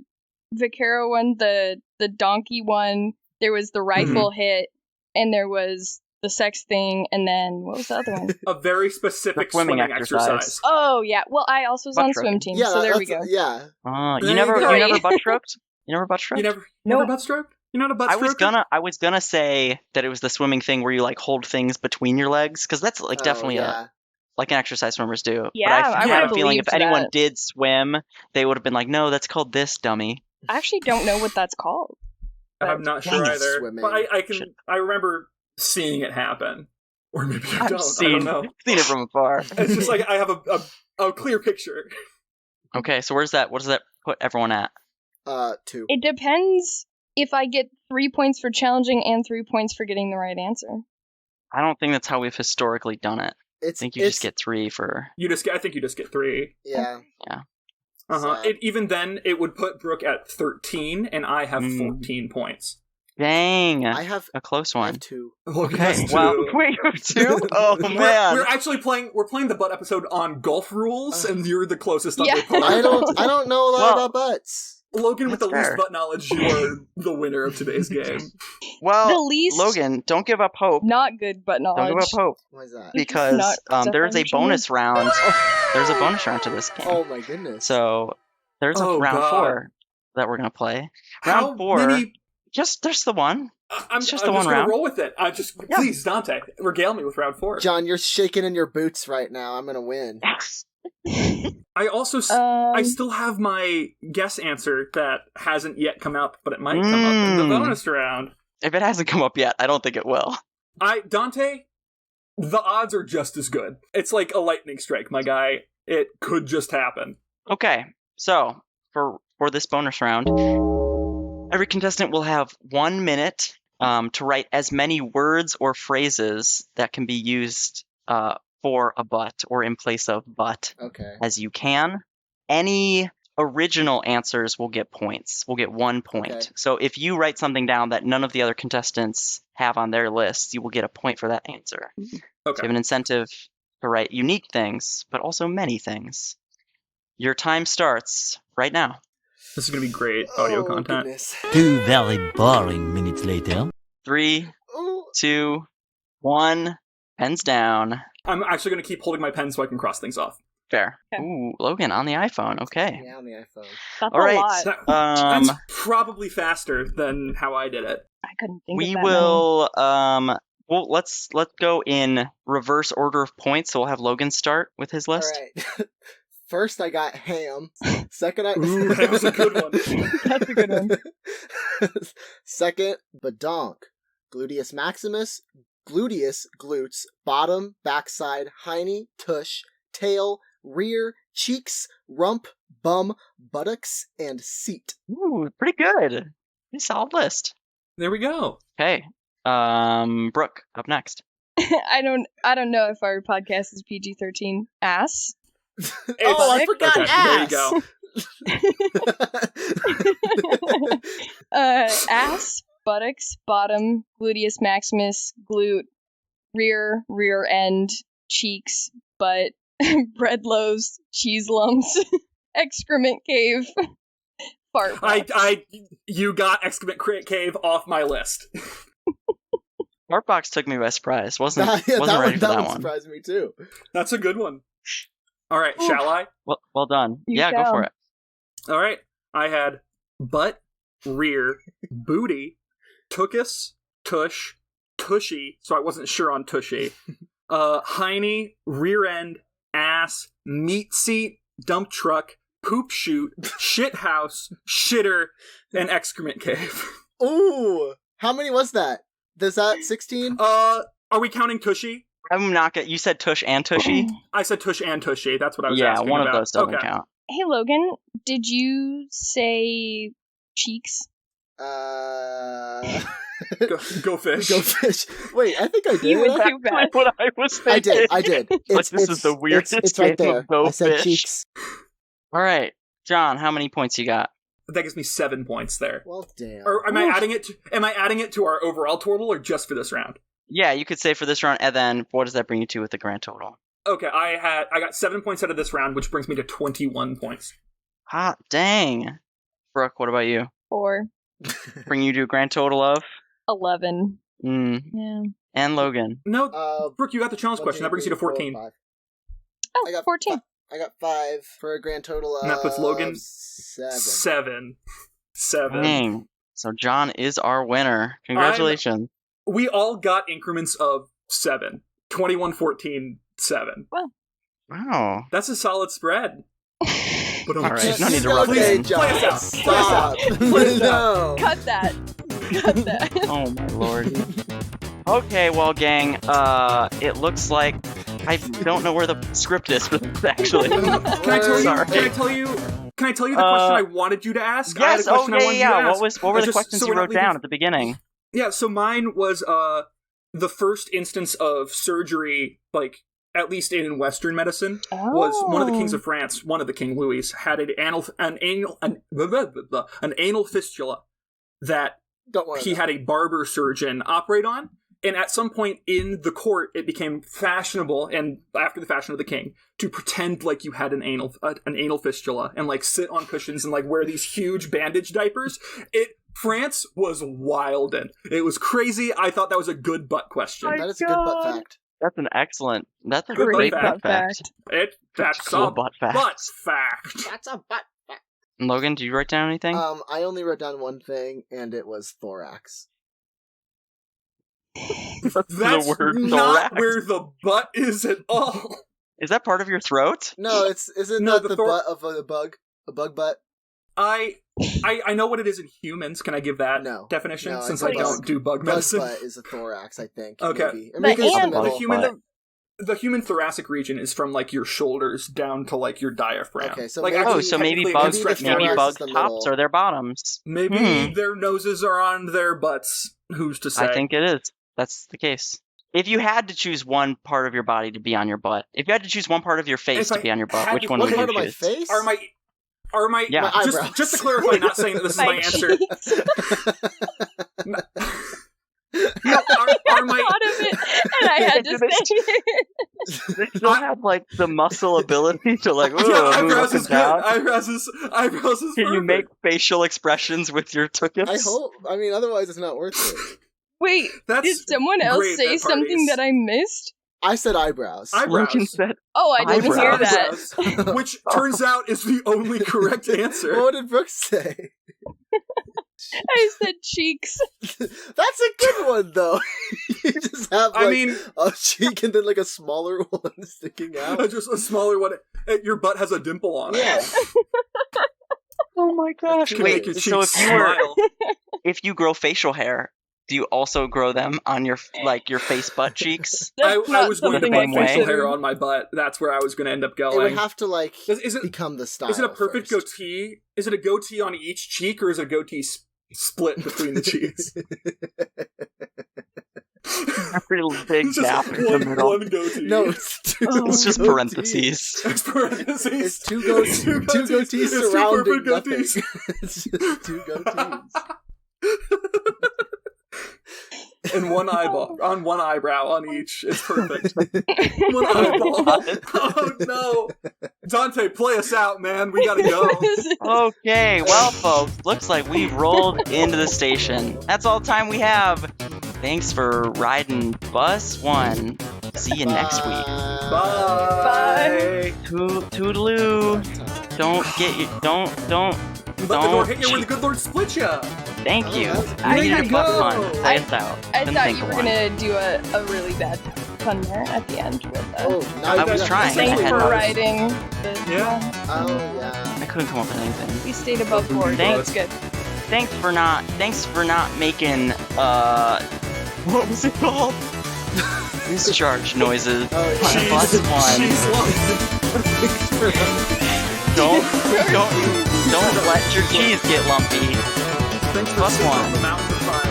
Vaquero one, the donkey one, there was the rifle hit, and there was the sex thing, and then what was the other one? A very specific The swimming swimming exercise. exercise. Oh yeah, well I also was Butt on stroking. swim team, Yeah, so there we that's- go. Yeah. There You never you go. you never butt stroked? You never butt stroked? You never Nope. butt stroke? You're not a butt I was stroker? gonna say that it was the swimming thing where you hold things between your legs, because that's definitely yeah. an exercise swimmers do. Yeah, but I I had a would've feeling if believed anyone that. did swim, they would have been like, no, that's called this, dummy. I actually don't know what that's called. I'm not sure Dang it. either. Swimming. But Shit. I remember seeing it happen. Or maybe I I've don't. I seen, don't know. seen it from afar. It's just like I have a clear picture. Okay, so what does that put everyone at? 2. It depends if I get 3 points for challenging and 3 points for getting the right answer. I don't think that's how we've historically done it. I It's think you just get 3 for... I think you just get 3. Yeah. Uh-huh. Sad. Even then, it would put Brooke at 13, and I have 14 points. Dang! I have A close I one. have 2. Logan Okay, has well, 2. wait, you have 2? Oh, man! We're actually playing the butt episode on golf rules, and you're the closest Yeah. other opponent. I don't know a lot Well- about butts. Logan, with the That's fair. least butt knowledge, you are the winner of today's game. Well, The least- Logan, don't give up hope. Not good, but Don't knowledge. give up hope. Why is that? Because Not there is a Stefan bonus round. There's a bonus round to this game. Oh my goodness. So there's a Oh, round God. 4 that we're gonna play. How Round 4, many? there's the one. I'm It's just I'm the one gonna round. roll with it. Yeah. Please, Dante, regale me with round 4. John, you're shaking in your boots right now. I'm gonna win. I also I still have my guess answer that hasn't yet come up, but it might come up in the bonus round. If it hasn't come up yet, I don't think it will. Dante, the odds are just as good. It's like a lightning strike, my guy. It could just happen. Okay, so for this bonus round, every contestant will have 1 minute to write as many words or phrases that can be used for a but or in place of but Okay. as you can. Any original answers will get points. Will get 1 point. Okay. So if you write something down that none of the other contestants have on their list, you will get a point for that answer. So you Okay. have an incentive to write unique things, but also many things. Your time starts right now. This is going to be great audio Oh, content. goodness. 2 very boring minutes later. 3, Ooh. 2, 1. Pens down. I'm actually going to keep holding my pen so I can cross things off. Fair. Okay. Ooh, Logan on the iPhone. Okay. Yeah, on the iPhone. That's All right. a lot. That's probably faster than how I did it. I couldn't think We of that will well let's go in reverse order of points, so we'll have Logan start with his list. All right. First, I got ham. Second, Ooh, that was a good one. many. That's a good one. Second, badonk. Gluteus maximus, gluteus, glutes, bottom, backside, hiney, tush, tail, rear, cheeks, rump, bum, buttocks, and seat. Ooh, pretty good. Pretty solid list. There we go. Okay. Brooke, up next. I don't know if our podcast is PG-13. Ass. Oh, I forgot okay, ass. There you go. Ass, buttocks, bottom, gluteus maximus, glute, rear end, cheeks, butt, bread loaves, cheese lumps, excrement cave, fart box. You got excrement cave off my list. Fartbox took me by surprise. Wasn't Yeah, wasn't ready for that one one. surprised me too. That's a good one. All right, Ooh. shall I? Well done. You Yeah, go shall. for it. All right. I had butt, rear, booty, tuchus, tush, tushy, so I wasn't sure on tushy. Hiney, rear end, ass, meat seat, dump truck, poop chute, shit house, shitter, and excrement cave. Ooh, how many was that? Is that 16? Are we counting tushy? I'm not gonna. You said tush and tushy. I said tush and tushy. That's what I was Yeah, asking one about. of those doesn't Okay. count. Hey, Logan, did you say cheeks? Go fish. Go fish. Wait, I think I did. You would do bad. What I was I thinking. did. Like, this is the weirdest It's right game there. of Go I said Fish. cheeks. All right, John, how many points you got? That gives me 7 points there. Well, damn. Or am I adding it? Am I adding it to our overall total, or just for this round? Yeah, you could say for this round, and then what does that bring you to with the grand total? Okay, I got 7 points out of this round, which brings me to 21 points. Hot dang. Brooke, what about you? 4, Bring you to a grand total of? 11. Yeah. And Logan. No, Brooke, you got the challenge question. That brings you to 14. Oh, I got 14. I got 5 for a grand total of And that puts Logan 7. 7. Dang. So John is our winner. Congratulations. We all got increments of 7. 21, 14, 7. Wow. That's a solid spread. But All right, no need to rub it Okay, in. John, Play us out. stop. Play us No. Cut that. Cut that. Oh my lord. Okay, well, gang, it looks like I don't know where the script is for this, actually. Can I tell you? Sorry. Can I tell you? Can I tell you the question I wanted you to ask? I had a Yes. Oh question I wanted you to yeah. ask. What were the Just questions so you we're not wrote leaving- down at the beginning? Yeah, so mine was the first instance of surgery, like at least in Western medicine, was one of the kings of France, one of the King Louis, had an anal fistula that Don't worry. he had a barber surgeon operate on. And at some point in the court, it became fashionable, and after the fashion of the king, to pretend like you had an anal fistula and like sit on cushions and like wear these huge bandage diapers. France was wildin'. It was crazy. I thought that was a good butt question. That is a good butt fact. That's an excellent. That's a Good great butt butt fact. That's Cool a butt fact. butt fact. That's a butt fact. Logan, did you write down anything? I only wrote down one thing, and it was thorax. That's the word not thorax. where the butt is at all. Is that part of your throat? No, isn't No, that the the butt of a bug? A bug butt? I know what it is in humans. Can I give that No. definition? No, Since I I think don't do bug Bug medicine. butt is a thorax, I think. Okay. Maybe. But maybe it's and- the The middle. human, the human thoracic region is from like your shoulders down to like your diaphragm. Okay, so like, maybe- Oh, so maybe technically bugs, it stretches maybe down. thorax bug is the tops middle. are their bottoms. Maybe their noses are on their butts. Who's to say? I think it is. That's the case. If you had to choose one part of your body to be on your butt, if you had to choose one part of your face If to I be on your butt, had which to- one What would part you of my choose? face? Are my Yeah. My eyebrows. just to clarify, not saying that this is my answer. cheeks. No, are I my thought of it, and I had to say it. They still have like the muscle ability to like move eyebrows up is and good. down. Eyebrows is Can you perfect. make facial expressions with your tuchus? I hope. I mean, otherwise it's not worth it. Wait, That's did someone else great say at something parties. that I missed? I said eyebrows. Logan eyebrows. said, Oh, I didn't hear Eyebrows. that. Eyebrows, which turns out is the only correct answer. What did Brooke say? I said cheeks. That's a good one, though. You just have, like, I mean, a cheek and then, like, a smaller one sticking out. just a smaller one. Your butt has a dimple on it. Yeah. "Oh my gosh!" Can Wait, make your so cheeks if you were, smile. if you grow facial hair, do you also grow them on your your face butt cheeks? I That's was going to something put I facial considered. hair on my butt. That's where I was going to end up It would going. have to, like, Is it become the style. is it a perfect first. goatee? Is it a goatee on each cheek, or is it a goatee split between the cheeks? A pretty big It's just gap in the middle. one goatee. No, it's two. It's just goatees. parentheses. It's parentheses. It's two goatees. Two goatees It's two surrounding perfect nothing. goatees. It's just two goatees. And one eyeball on one eyebrow on each. It's perfect. One eyeball. Oh no, Dante, play us out, man. We gotta go. Okay, well, folks, looks like we've rolled into the station. That's all the time we have. Thanks for riding Bus 1. See you next week. Bye. Toodaloo. Don't get you. Don't. Let the door hit you where the good Lord split ya. Thank you. that's- I Way need to a buff go! pun. Play us out. I Then thought think you of were one. gonna do a really bad pun there at the end with Oh, now I you was got- trying. I Thanks had for one. writing. Yeah. Oh, yeah. I couldn't come up with anything. We stayed above board. Thanks. That's good. Thanks for not making what was it called? Discharge noises. Oh, yeah. Plus one. She's Don't let your cheese get lumpy. Thanks for Plus sitting one. on the mountain for 5